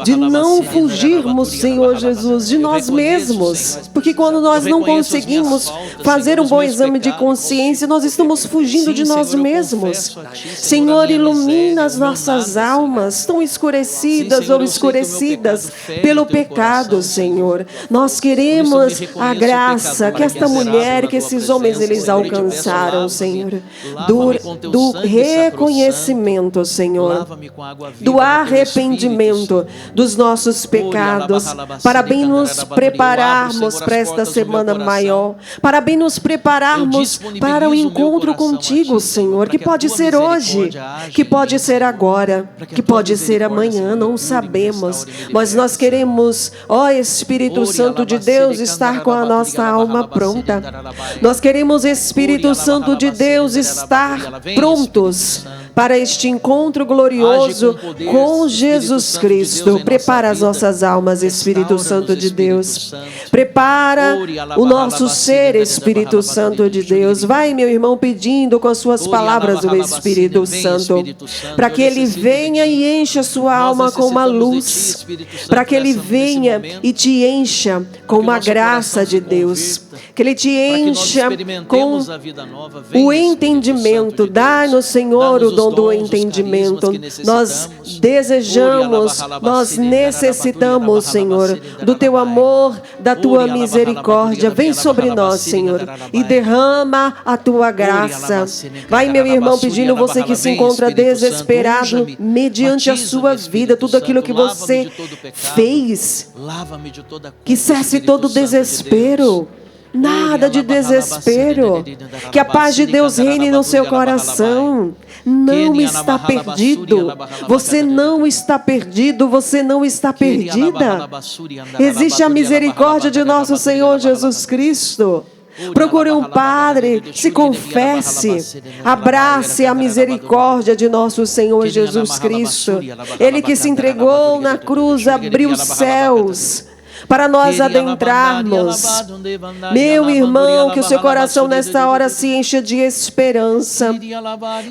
B: de não fugirmos, Senhor Jesus, de nós mesmos, porque quando nós não conseguimos fazer um bom exame de consciência, nós estamos fugindo de nós mesmos. Senhor, ilumina as nossas almas, tão escurecidas ou escurecidas pelo pecado, Senhor. Nós queremos a graça que esta mulher, que esses homens, eles alcançaram, Senhor, do reconhecimento, Senhor, do arrependimento dos nossos pecados, para bem nos prepararmos para esta semana maior, para bem nos prepararmos para o encontro contigo, Senhor, que pode ser hoje, que pode ser agora, que pode ser amanhã, não sabemos, mas nós queremos, ó Espírito Santo de Deus, estar com a nossa alma pronta. Nós queremos, Espírito Santo de Deus, estar prontos para este encontro glorioso com Jesus Cristo. Prepara as nossas almas, Espírito Santo de Deus. Prepara o nosso ser, Espírito Santo de Deus. Vai, meu irmão, pedindo com as suas palavras o Espírito Santo, para que ele venha e encha a sua alma com uma luz, para que ele venha e te encha com uma graça de Deus, que ele te encha com o entendimento. Dá-nos, Senhor, o dom do entendimento. Nós desejamos, nós necessitamos, Senhor, do teu amor, da tua misericórdia. Vem sobre nós, Senhor, e derrama a tua graça. Vai, meu irmão, pedindo, você que se encontra desesperado mediante a sua vida, tudo aquilo que você fez, que cesse todo desespero. Nada de desespero. Que a paz de Deus reine no seu coração. Não está perdido. Você não está perdido. Você não está perdida. Existe a misericórdia de nosso Senhor Jesus Cristo. Procure um padre, se confesse, abrace a misericórdia de nosso Senhor Jesus Cristo. Ele que se entregou na cruz, abriu os céus para nós adentrarmos. Meu irmão, que o seu coração nesta hora se encha de esperança,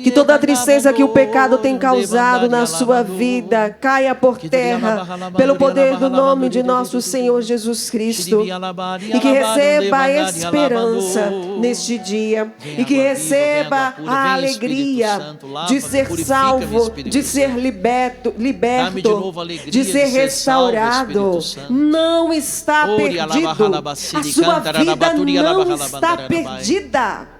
B: que toda a tristeza que o pecado tem causado na sua vida caia por terra pelo poder do nome de nosso Senhor Jesus Cristo, e que receba a esperança neste dia, e que receba a alegria de ser salvo, de ser liberto, de ser restaurado. Não não está perdido. A sua vida não está perdida.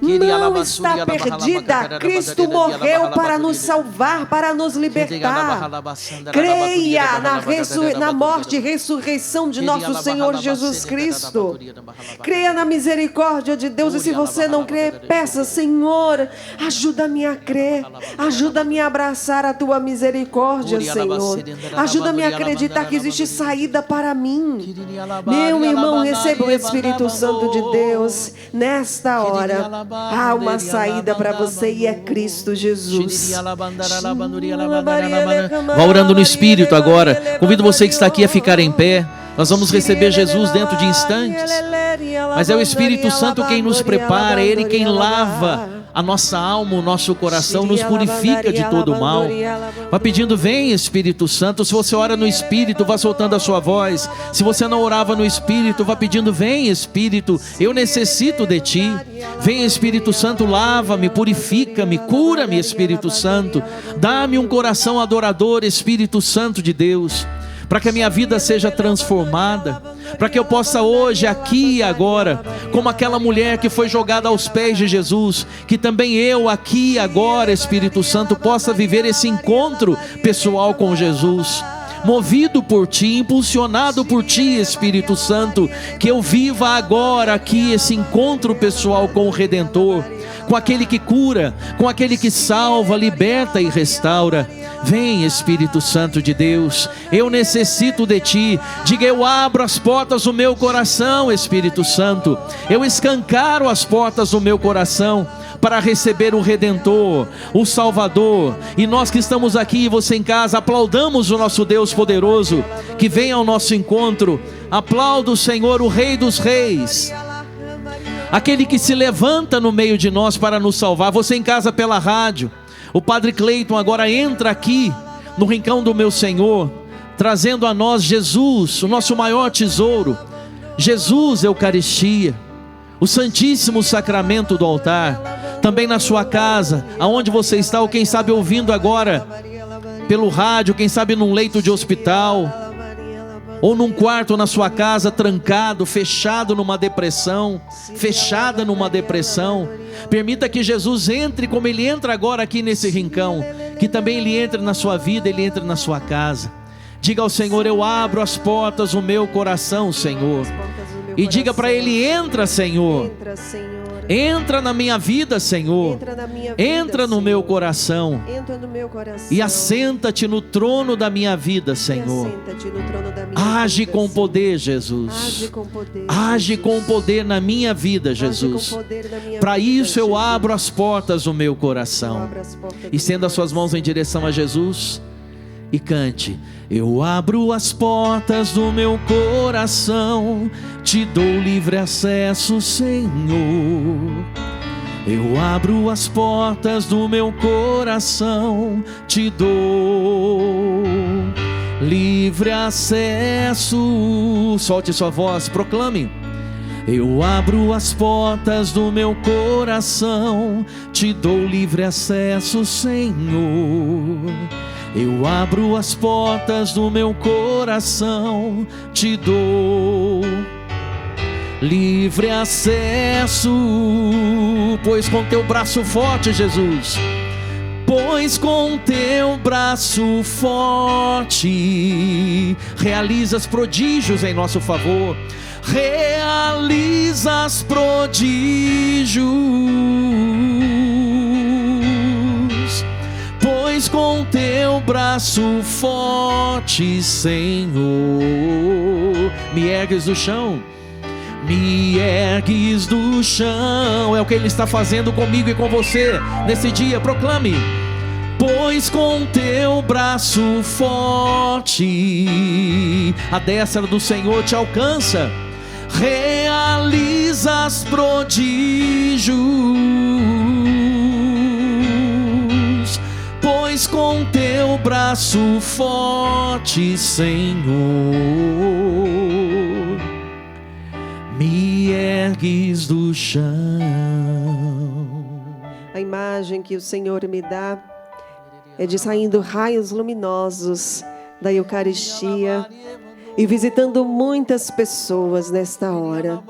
B: Não está perdida. Cristo morreu para nos salvar, para nos libertar. Creia na morte e ressurreição de nosso Senhor Jesus Cristo. Creia na misericórdia de Deus. E se você não crê, peça: Senhor, ajuda-me a crer. Ajuda-me a abraçar a tua misericórdia, Senhor. Ajuda-me a acreditar que existe saída para mim. Meu irmão, receba o Espírito Santo de Deus nesta hora. Há uma saída para você e é Cristo Jesus.
A: Vá orando no Espírito agora. Convido você que está aqui a ficar em pé. Nós vamos receber Jesus dentro de instantes. Mas é o Espírito Santo quem nos prepara, é Ele quem lava a nossa alma, o nosso coração, nos purifica de todo o mal. Vá pedindo: vem Espírito Santo. Se você ora no Espírito, vá soltando a sua voz. Se você não orava no Espírito, vá pedindo: vem Espírito, eu necessito de Ti. Vem Espírito Santo, lava-me, purifica-me, cura-me Espírito Santo. Dá-me um coração adorador, Espírito Santo de Deus, para que a minha vida seja transformada, para que eu possa hoje, aqui e agora, como aquela mulher que foi jogada aos pés de Jesus, que também eu aqui e agora, Espírito Santo, possa viver esse encontro pessoal com Jesus. Movido por Ti, impulsionado por Ti, Espírito Santo, que eu viva agora aqui esse encontro pessoal com o Redentor, com aquele que cura, com aquele que salva, liberta e restaura. Vem Espírito Santo de Deus, eu necessito de Ti. Diga: eu abro as portas do meu coração, Espírito Santo. Eu escancaro as portas do meu coração para receber o Redentor, o Salvador. E nós que estamos aqui e você em casa, aplaudamos o nosso Deus poderoso que vem ao nosso encontro. Aplauda o Senhor, o Rei dos Reis, aquele que se levanta no meio de nós para nos salvar. Você em casa pela rádio, o Padre Cleiton agora entra aqui no rincão do meu Senhor, trazendo a nós Jesus, o nosso maior tesouro. Jesus, Eucaristia, o Santíssimo Sacramento do altar. Também na sua casa, aonde você está, ou quem sabe ouvindo agora pelo rádio, quem sabe num leito de hospital, ou num quarto na sua casa, trancado, fechado numa depressão, fechada numa depressão. Permita que Jesus entre como Ele entra agora aqui nesse rincão, que também Ele entre na sua vida, Ele entre na sua casa. Diga ao Senhor: eu abro as portas do meu coração, Senhor. E diga para Ele: entra, Senhor. Entra na minha vida, Senhor. Entra no meu coração. E assenta-te no trono da minha vida, Senhor. Age com poder, Jesus. Age com poder na minha vida, Jesus. Para isso eu abro as portas do meu coração. Estenda as suas mãos em direção a Jesus e cante: eu abro as portas do meu coração, te dou livre acesso, Senhor. Eu abro as portas do meu coração, te dou livre acesso. Solte sua voz, proclame: eu abro as portas do meu coração, te dou livre acesso, Senhor. Eu abro as portas do meu coração, te dou livre acesso. Pois com teu braço forte, Jesus, pois com teu braço forte realizas prodígios em nosso favor. Realizas prodígios, pois com teu braço forte, Senhor, me ergues do chão, me ergues do chão. É o que Ele está fazendo comigo e com você nesse dia. Proclame: pois com teu braço forte a destra do Senhor te alcança. Realizas prodígios, pois com teu braço forte, Senhor, me ergues do chão.
B: A imagem que o Senhor me dá é de saindo raios luminosos da Eucaristia. e visitando muitas pessoas nesta hora.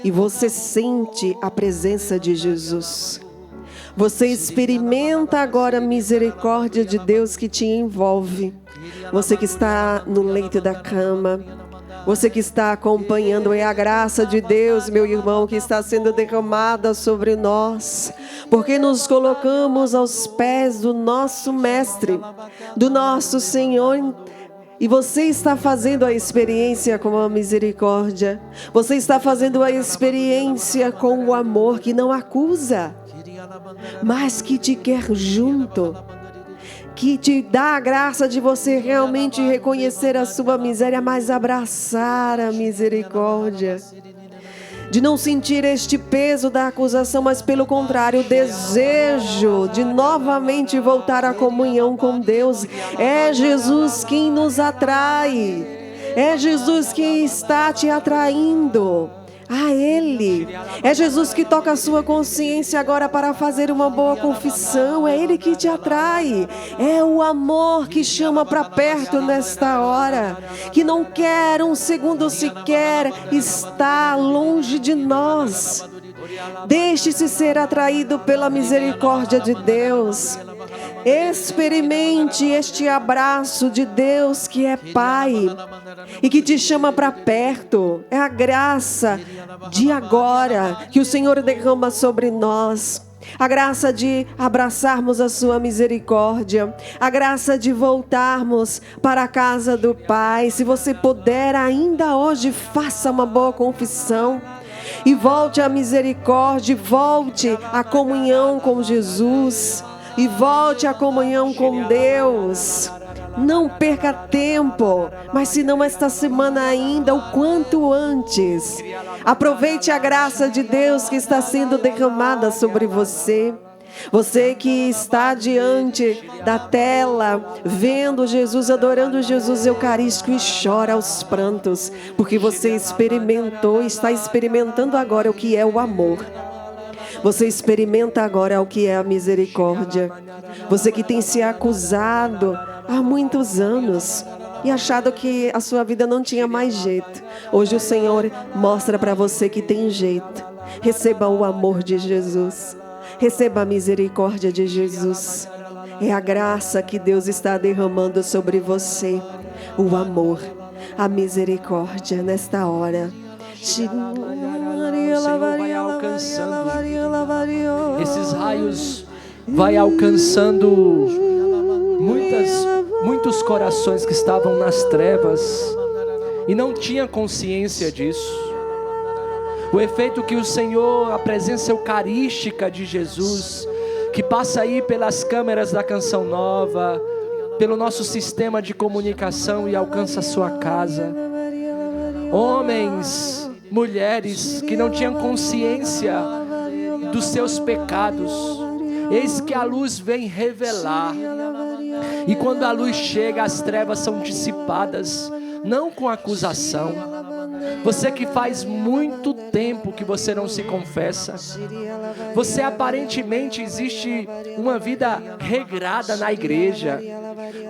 B: E você sente a presença de Jesus. Você experimenta agora a misericórdia de Deus que te envolve. Você que está no leito da cama, você que está acompanhando, é a graça de Deus, meu irmão, que está sendo derramada sobre nós, porque nos colocamos aos pés do nosso Mestre, do nosso Senhor. E você está fazendo a experiência com a misericórdia. Você está fazendo a experiência com o amor que não acusa, mas que te quer junto, que te dá a graça de você realmente reconhecer a sua miséria, mas abraçar a misericórdia. De não sentir este peso da acusação, mas pelo contrário, o desejo de novamente voltar à comunhão com Deus. É Jesus quem nos atrai. É Jesus quem está te atraindo a Ele. É Jesus que toca a sua consciência agora para fazer uma boa confissão. É Ele que te atrai. É o amor que chama para perto nesta hora, que não quer um segundo sequer estar longe de nós. Deixe-se ser atraído pela misericórdia de Deus. Experimente este abraço de Deus que é Pai e que te chama para perto. É a graça de agora que o Senhor derrama sobre nós. A graça de abraçarmos a sua misericórdia, a graça de voltarmos para a casa do Pai. Se você puder, ainda hoje, faça uma boa confissão e volte à misericórdia, volte à comunhão com Jesus e volte à comunhão com Deus. Não perca tempo, mas se não esta semana ainda, o quanto antes. Aproveite a graça de Deus que está sendo derramada sobre você. Você que está diante da tela, vendo Jesus, adorando Jesus eucarístico e chora aos prantos, porque você experimentou, está experimentando agora o que é o amor. Você experimenta agora o que é a misericórdia. Você que tem se acusado há muitos anos e achado que a sua vida não tinha mais jeito. Hoje o Senhor mostra para você que tem jeito. Receba o amor de Jesus. Receba a misericórdia de Jesus. É a graça que Deus está derramando sobre você. O amor, a misericórdia nesta hora.
C: O Senhor vai alcançando esses raios, vai alcançando muitos corações que estavam nas trevas e não tinham consciência disso. O efeito que o Senhor, a presença eucarística de Jesus, que passa aí pelas câmeras da Canção Nova, pelo nosso sistema de comunicação e alcança a sua casa. Homens, mulheres que não tinham consciência dos seus pecados, eis que a luz vem revelar. E quando a luz chega, as trevas são dissipadas, não com acusação. Você que faz muito tempo que você não se confessa, você aparentemente existe uma vida regrada na igreja,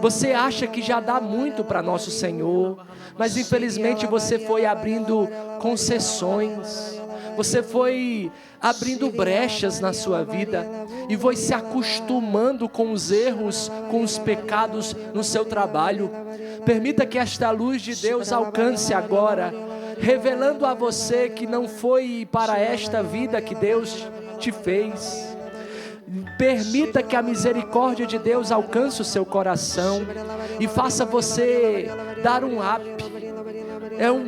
C: você acha que já dá muito para nosso Senhor, mas infelizmente você foi abrindo concessões, você foi abrindo brechas na sua vida e foi se acostumando com os erros, com os pecados no seu trabalho. Permita que esta luz de Deus alcance agora, revelando a você que não foi para esta vida que Deus te fez. Permita que a misericórdia de Deus alcance o seu coração e faça você dar um up.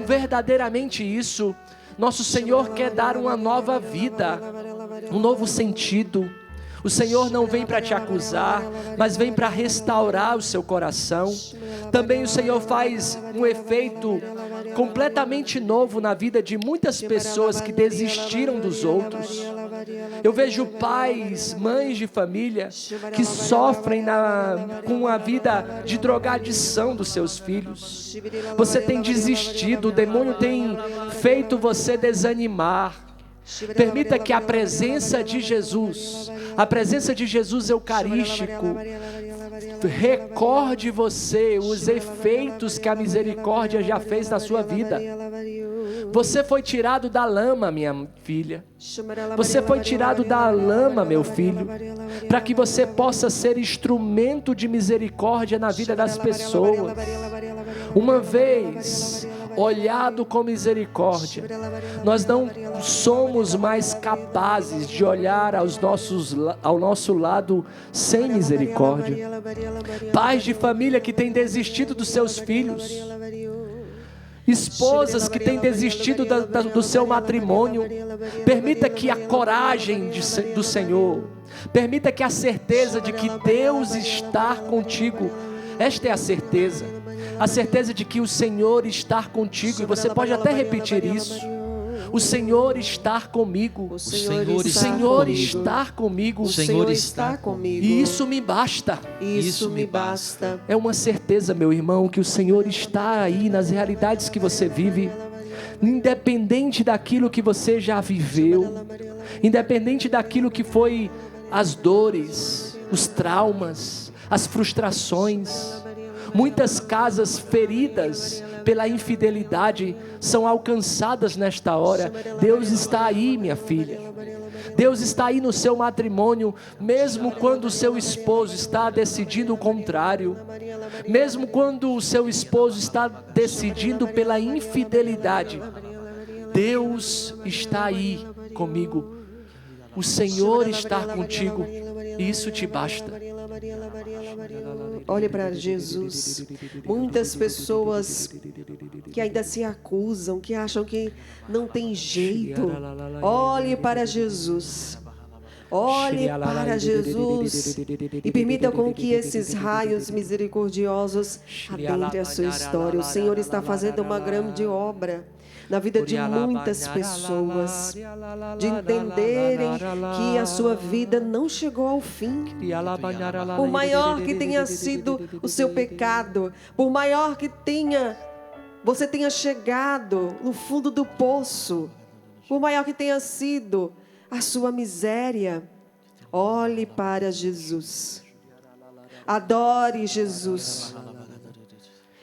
C: Verdadeiramente isso. Nosso Senhor quer dar uma nova vida, um novo sentido. O Senhor não vem para te acusar, mas vem para restaurar o seu coração. Também o Senhor faz um efeito completamente novo na vida de muitas pessoas que desistiram dos outros. Eu vejo pais, mães de família que sofrem com a vida de drogadição dos seus filhos. Você tem desistido, o demônio tem feito você desanimar. Permita que a presença de Jesus eucarístico, recorde você os efeitos que a misericórdia já fez na sua vida. Você foi tirado da lama, minha filha. Você foi tirado da lama, meu filho, para que você possa ser instrumento de misericórdia na vida das pessoas. Uma vez olhado com misericórdia, nós não somos mais capazes de olhar ao nosso lado sem misericórdia. Pais de família que têm desistido dos seus filhos, esposas que têm desistido do seu matrimônio, permita que a coragem do Senhor, permita que a certeza de que Deus está contigo, esta é a certeza de que o Senhor está contigo, e você pode até repetir isso: o Senhor está comigo,
A: O Senhor
C: está comigo,
A: O Senhor está comigo.
C: e isso me basta.
B: Isso me basta.
C: É uma certeza, meu irmão, que o Senhor está aí nas realidades que você vive, independente daquilo que você já viveu, independente daquilo que foi as dores, os traumas, as frustrações. Muitas casas feridas pela infidelidade são alcançadas nesta hora. Deus está aí, minha filha. Deus está aí no seu matrimônio, mesmo quando o seu esposo está decidindo o contrário, mesmo quando o seu esposo está decidindo pela infidelidade. Deus está aí comigo. O Senhor está contigo, e isso te basta.
B: Olhe para Jesus. Muitas pessoas que ainda se acusam, que acham que não tem jeito. Olhe para Jesus. Olhe para Jesus e permita com que esses raios misericordiosos adentrem a sua história. O Senhor está fazendo uma grande obra na vida de muitas pessoas, de entenderem que a sua vida não chegou ao fim. Por maior que tenha sido o seu pecado, por maior que você tenha chegado no fundo do poço, por maior que tenha sido a sua miséria, olhe para Jesus. Adore Jesus.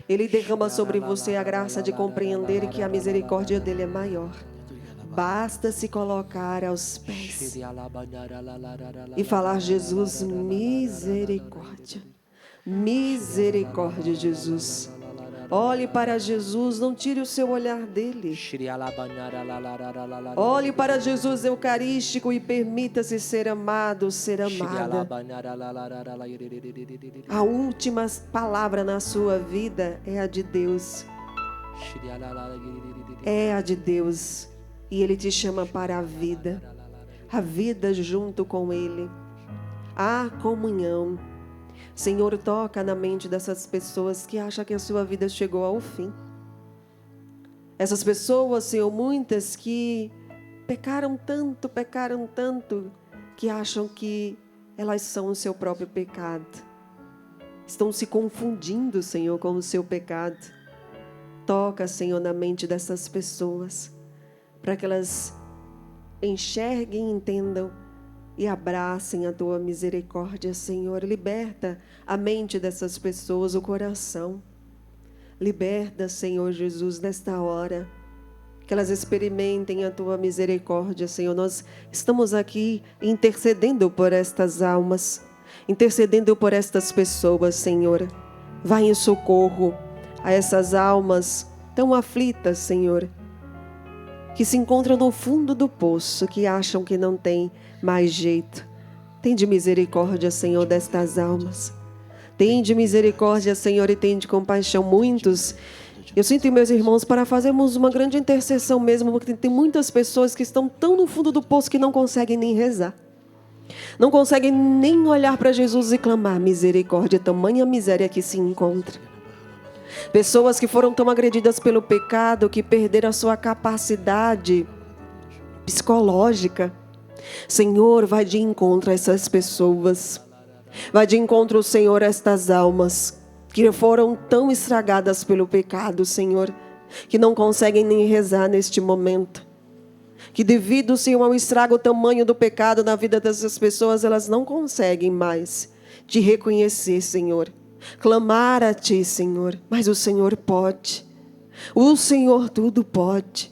B: Ele derrama sobre você a graça de compreender que a misericórdia dele é maior. Basta se colocar aos pés e falar: Jesus, misericórdia. Misericórdia, Jesus. Olhe para Jesus, não tire o seu olhar dele. Olhe para Jesus eucarístico e permita-se ser amado, ser amada. A última palavra na sua vida é a de Deus. É a de Deus. E Ele te chama para a vida. A vida junto com Ele. A comunhão. Senhor, toca na mente dessas pessoas que acham que a sua vida chegou ao fim. Essas pessoas, Senhor, muitas que pecaram tanto, que acham que elas são o seu próprio pecado. Estão se confundindo, Senhor, com o seu pecado. Toca, Senhor, na mente dessas pessoas, para que elas enxerguem e entendam e abracem a tua misericórdia, Senhor. Liberta a mente dessas pessoas, o coração. Liberta, Senhor Jesus, nesta hora. Que elas experimentem a tua misericórdia, Senhor. Nós estamos aqui intercedendo por estas almas, intercedendo por estas pessoas, Senhor. Vai em socorro a essas almas tão aflitas, Senhor, que se encontram no fundo do poço, que acham que não tem mais jeito. Tende misericórdia, Senhor, destas almas. Tende misericórdia, Senhor, e tende compaixão. Muitos, eu sinto, meus irmãos, para fazermos uma grande intercessão mesmo, porque tem muitas pessoas que estão tão no fundo do poço que não conseguem nem rezar. Não conseguem nem olhar para Jesus e clamar misericórdia, tamanha miséria que se encontra. Pessoas que foram tão agredidas pelo pecado que perderam a sua capacidade psicológica. Senhor, vai de encontro a essas pessoas. Vai de encontro, Senhor, a estas almas que foram tão estragadas pelo pecado, Senhor, que não conseguem nem rezar neste momento. Que devido, Senhor, ao estrago tamanho do pecado na vida dessas pessoas, elas não conseguem mais te reconhecer, Senhor, clamar a Ti, Senhor, mas o Senhor pode, o Senhor tudo pode,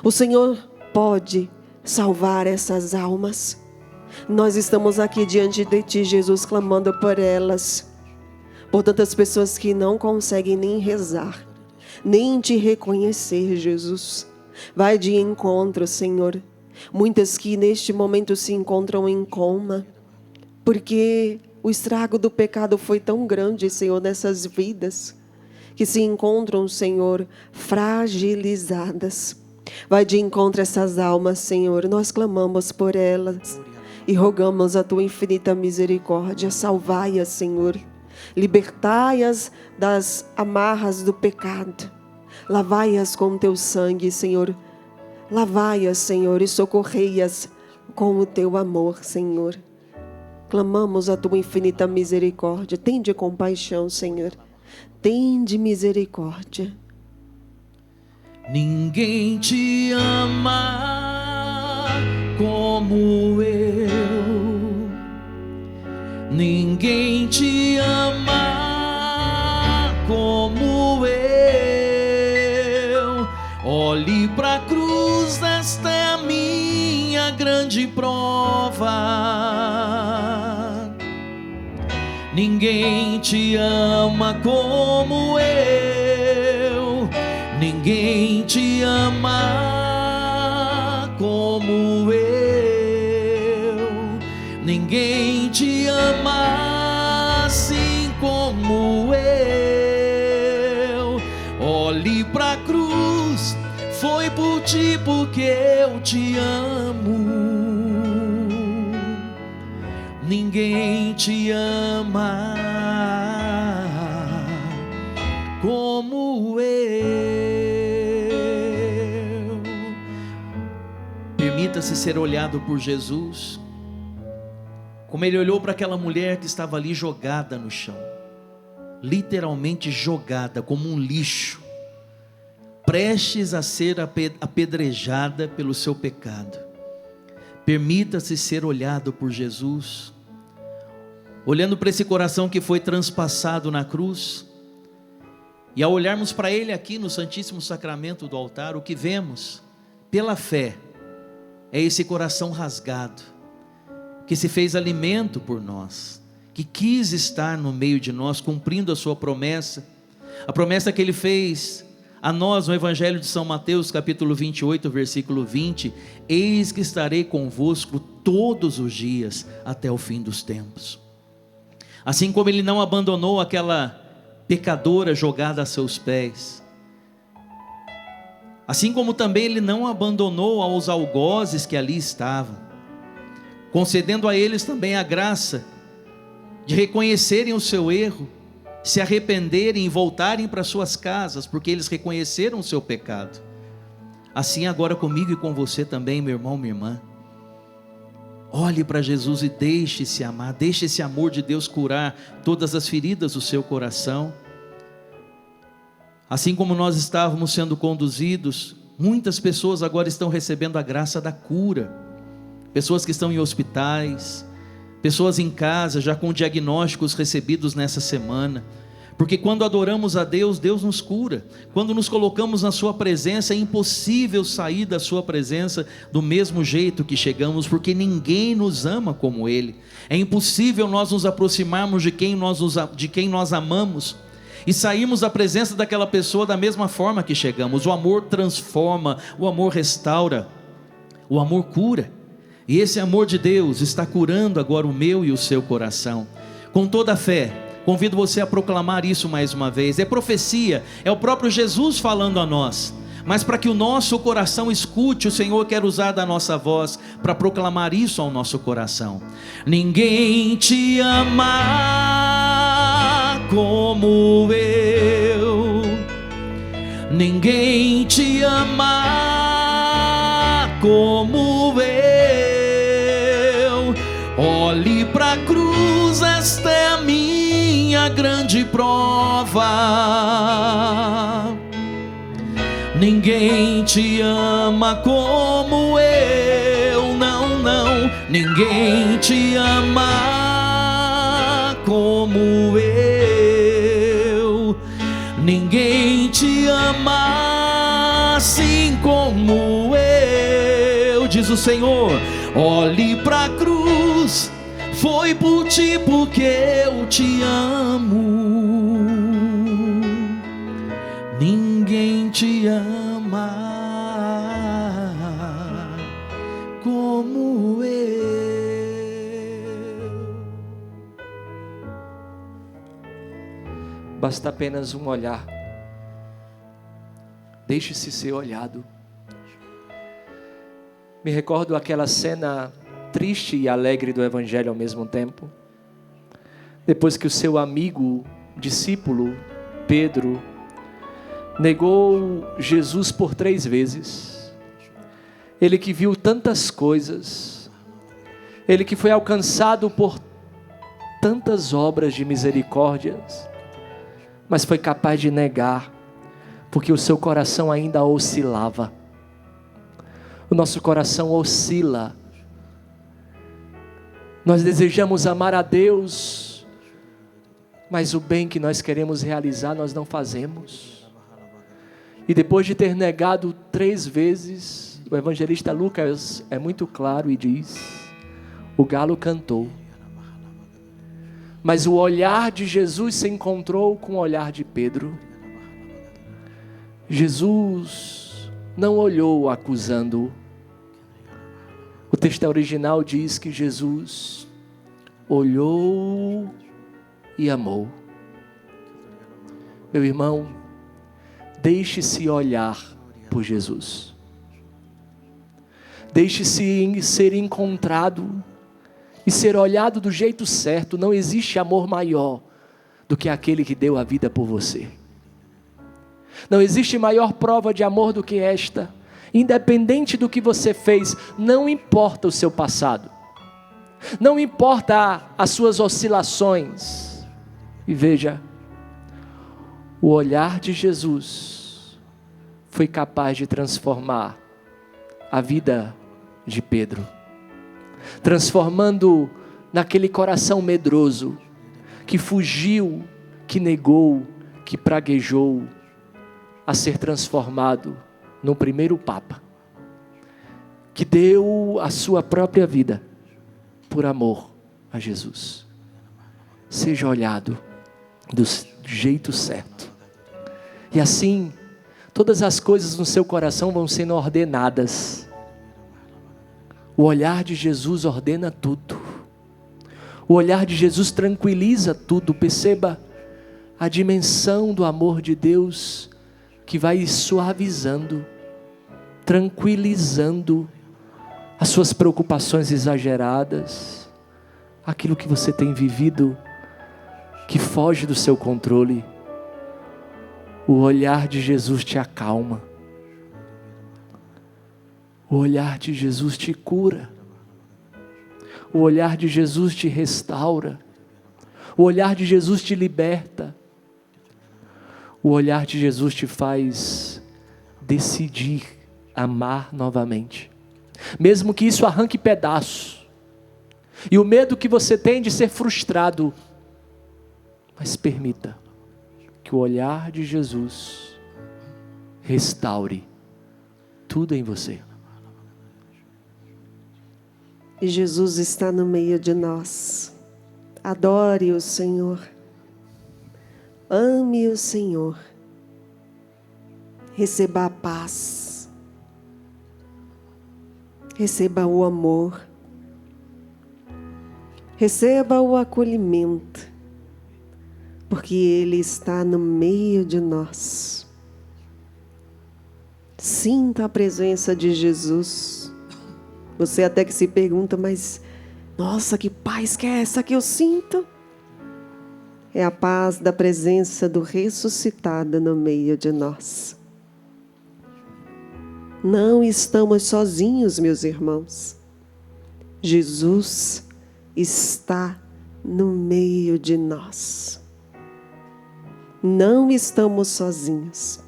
B: o Senhor pode salvar essas almas. Nós estamos aqui diante de Ti, Jesus, clamando por elas, por tantas pessoas que não conseguem nem rezar, nem Te reconhecer, Jesus. Vai de encontro, Senhor. Muitas que neste momento se encontram em coma, porque o estrago do pecado foi tão grande, Senhor, nessas vidas, que se encontram, Senhor, fragilizadas. Vai de encontro a essas almas, Senhor. Nós clamamos por elas e rogamos a Tua infinita misericórdia. Salvai-as, Senhor. Libertai-as das amarras do pecado. Lavai-as com Teu sangue, Senhor. Lavai-as, Senhor, e socorrei-as com o Teu amor, Senhor. Clamamos a Tua infinita misericórdia. Tende compaixão, Senhor. Tende misericórdia.
A: Ninguém te ama como eu. Ninguém te ama como eu. Olhe para a cruz, esta é a minha grande prova. Ninguém te ama como eu. Ninguém te ama como eu. Ninguém te ama assim como eu. Olhe para a cruz, foi por Ti porque eu te amo. Ninguém te ama como eu. Permita-se ser olhado por Jesus, como Ele olhou para aquela mulher que estava ali jogada no chão, literalmente jogada como um lixo, prestes a ser apedrejada pelo seu pecado. Permita-se ser olhado por Jesus, olhando para esse coração que foi transpassado na cruz. E ao olharmos para Ele aqui no Santíssimo Sacramento do altar, o que vemos, pela fé, é esse coração rasgado, que se fez alimento por nós, que quis estar no meio de nós, cumprindo a sua promessa, a promessa que Ele fez a nós no Evangelho de São Mateus, capítulo 28, versículo 20, eis que estarei convosco todos os dias, até o fim dos tempos. Assim como Ele não abandonou aquela pecadora jogada a seus pés, assim como também Ele não abandonou aos algozes que ali estavam, concedendo a eles também a graça de reconhecerem o seu erro, se arrependerem e voltarem para suas casas, porque eles reconheceram o seu pecado. Assim agora comigo e com você também, meu irmão, minha irmã. Olhe para Jesus e deixe-se amar, deixe esse amor de Deus curar todas as feridas do seu coração. Assim como nós estávamos sendo conduzidos, muitas pessoas agora estão recebendo a graça da cura. Pessoas que estão em hospitais, pessoas em casa já com diagnósticos recebidos nessa semana. Porque quando adoramos a Deus, Deus nos cura. Quando nos colocamos na sua presença, é impossível sair da sua presença do mesmo jeito que chegamos, porque ninguém nos ama como Ele. É impossível nós nos aproximarmos de quem nós amamos e sairmos da presença daquela pessoa da mesma forma que chegamos. O amor transforma, o amor restaura, o amor cura. E esse amor de Deus está curando agora o meu e o seu coração. Com toda a fé, convido você a proclamar isso mais uma vez. É profecia, é o próprio Jesus falando a nós. Mas para que o nosso coração escute, o Senhor quer usar da nossa voz para proclamar isso ao nosso coração. Ninguém te ama como eu. Ninguém te ama como eu. Olhe para a cruz, esta é a minha grande prova. Ninguém te ama como eu, não, não. Ninguém te ama como como eu, diz o Senhor. Olhe pra cruz, foi por ti porque eu te amo. Ninguém te ama como eu.
C: Basta apenas um olhar. Deixe-se ser olhado. Me recordo aquela cena triste e alegre do Evangelho ao mesmo tempo. Depois que o seu amigo, discípulo, Pedro, negou Jesus por 3 vezes. Ele que viu tantas coisas, ele que foi alcançado por tantas obras de misericórdias, mas foi capaz de negar, porque o seu coração ainda oscilava. O nosso coração oscila. Nós desejamos amar a Deus, mas o bem que nós queremos realizar nós não fazemos. E depois de ter negado 3 vezes, o evangelista Lucas é muito claro e diz: o galo cantou. Mas o olhar de Jesus se encontrou com o olhar de Pedro. Jesus não olhou acusando-o. O texto original diz que Jesus olhou e amou. Meu irmão, deixe-se olhar por Jesus. Deixe-se ser encontrado e ser olhado do jeito certo. Não existe amor maior do que aquele que deu a vida por você. Não existe maior prova de amor do que esta. Independente do que você fez, não importa o seu passado, não importa as suas oscilações. E veja, o olhar de Jesus foi capaz de transformar a vida de Pedro, transformando naquele coração medroso, que fugiu, que negou, que praguejou, a ser transformado no primeiro Papa, que deu a sua própria vida por amor a Jesus. Seja olhado do jeito certo, e assim todas as coisas no seu coração vão sendo ordenadas. O olhar de Jesus ordena tudo. O olhar de Jesus tranquiliza tudo. Perceba a dimensão do amor de Deus, que vai suavizando, tranquilizando as suas preocupações exageradas, aquilo que você tem vivido, que foge do seu controle. O olhar de Jesus te acalma. O olhar de Jesus te cura. O olhar de Jesus te restaura. O olhar de Jesus te liberta. O olhar de Jesus te faz decidir amar novamente, mesmo que isso arranque pedaços, e o medo que você tem de ser frustrado, mas permita que o olhar de Jesus restaure tudo em você.
B: E Jesus está no meio de nós. Adore o Senhor. Ame o Senhor. Receba a paz. Receba o amor. Receba o acolhimento. Porque Ele está no meio de nós. Sinta a presença de Jesus. Você até que se pergunta, mas nossa, que paz que é essa que eu sinto? É a paz da presença do ressuscitado no meio de nós. Não estamos sozinhos, meus irmãos. Jesus está no meio de nós. Não estamos sozinhos.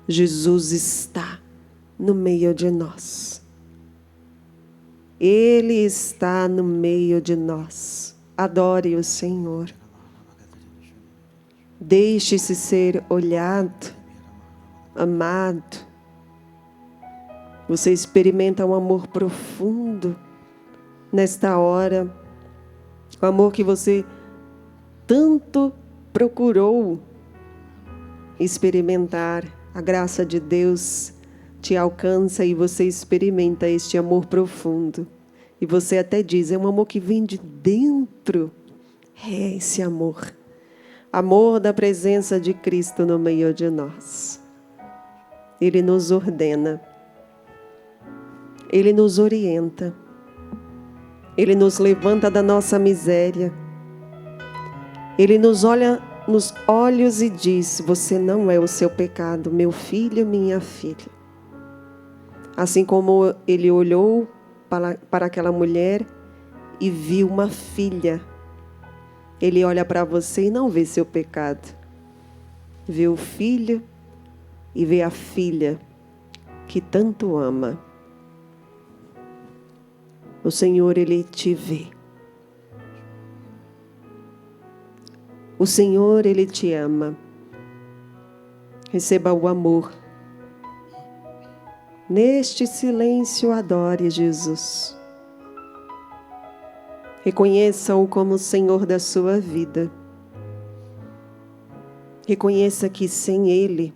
B: Jesus está no meio de nós. Ele está no meio de nós. Adore o Senhor. Deixe-se ser olhado, amado, Você experimenta um amor profundo nesta hora. O amor que você tanto procurou experimentar. A graça de Deus te alcança e você experimenta este amor profundo. E você até diz, é um amor que vem de dentro. É esse amor. Amor da presença de Cristo no meio de nós. Ele nos ordena. Ele nos orienta. Ele nos levanta da nossa miséria. Ele nos olha nos olhos e diz, você não é o seu pecado, meu filho, minha filha. Assim como ele olhou para aquela mulher e viu uma filha. Ele olha para você e não vê seu pecado. Vê o filho e vê a filha que tanto ama. O Senhor, Ele te vê. O Senhor, Ele te ama. Receba o amor. Neste silêncio, adore Jesus. Reconheça-o como o Senhor da sua vida. Reconheça que sem Ele,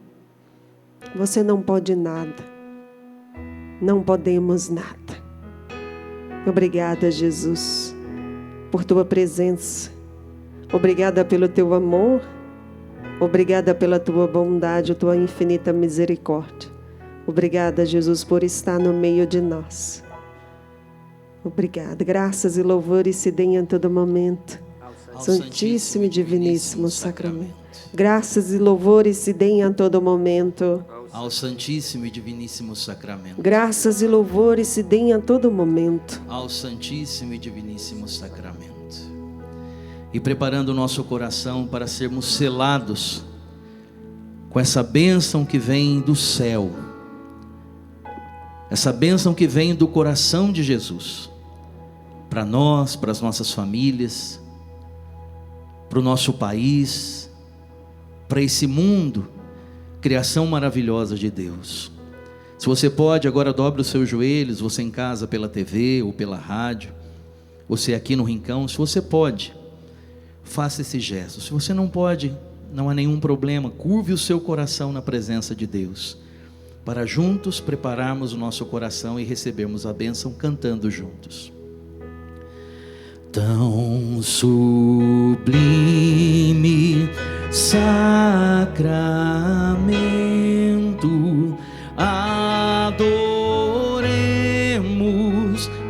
B: você não pode nada. Não podemos nada. Obrigada, Jesus, por tua presença. Obrigada pelo teu amor. Obrigada pela tua bondade, tua infinita misericórdia. Obrigada, Jesus, por estar no meio de nós. Obrigada. Graças e louvores se deem a todo momento. Santíssimo e diviníssimo sacramento. Graças e louvores se deem a todo momento.
A: Ao Santíssimo e Diviníssimo Sacramento.
B: Graças e louvores se deem a todo momento.
A: Ao Santíssimo e Diviníssimo Sacramento. E preparando o nosso coração para sermos selados com essa bênção que vem do céu. Essa bênção que vem do coração de Jesus. Para nós, para as nossas famílias, para o nosso país, para esse mundo, criação maravilhosa de Deus. Se você pode, agora dobre os seus joelhos, você em casa pela TV ou pela rádio, você aqui no rincão, se você pode, faça esse gesto. Se você não pode, não há nenhum problema, curve o seu coração na presença de Deus, para juntos prepararmos o nosso coração e recebermos a bênção cantando juntos. Tão sublime sacramento, adoremos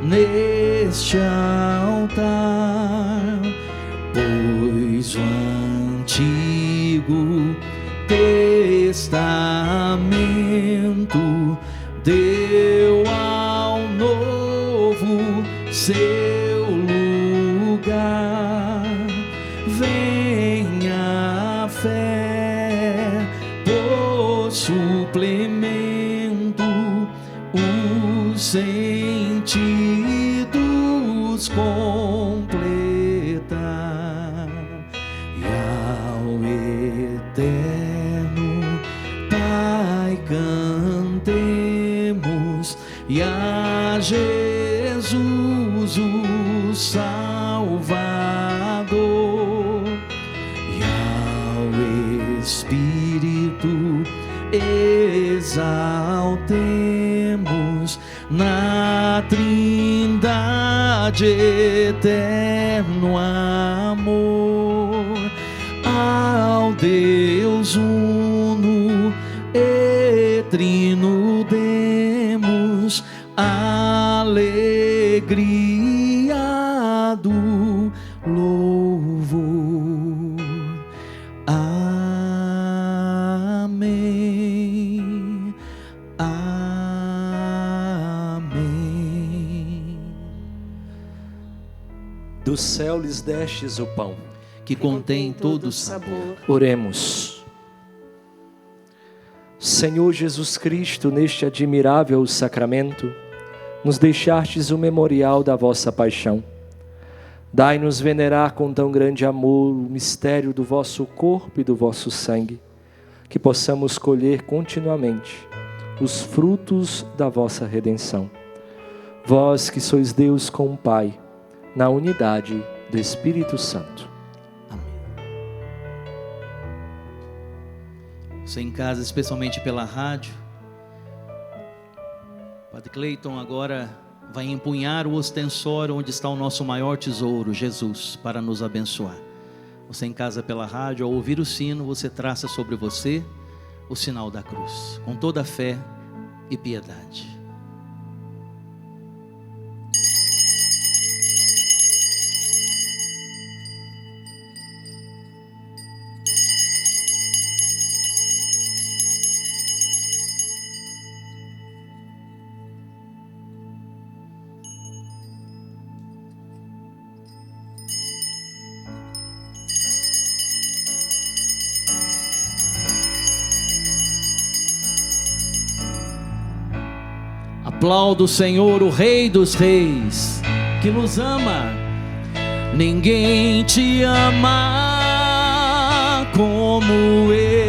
A: neste altar, pois o Antigo Testamento deu ao Novo seu lugar. Venha a fé por suplemento, os sentidos completar, e ao eterno Pai cantemos, e a Jesus o Salvador, e ao Espírito exaltemos na Trindade eterno amor, ao Deus uno e trino demos alegria do louvor. Amém. Amém.
C: Do céu lhes destes o pão,
A: que contém todo o sabor.
C: Oremos. Senhor Jesus Cristo, neste admirável sacramento, nos deixastes o memorial da vossa paixão. Dai-nos venerar com tão grande amor o mistério do vosso corpo e do vosso sangue, que possamos colher continuamente os frutos da vossa redenção. Vós que sois Deus com o Pai, na unidade do Espírito Santo.
A: Amém. Você em casa, especialmente pela rádio, Padre Cleiton agora vai empunhar o ostensório onde está o nosso maior tesouro, Jesus, para nos abençoar. Você em casa pela rádio, ao ouvir o sino, você traça sobre você o sinal da cruz, com toda a fé e piedade. Aplauda o Senhor, o Rei dos Reis, que nos ama. Ninguém te ama como eu.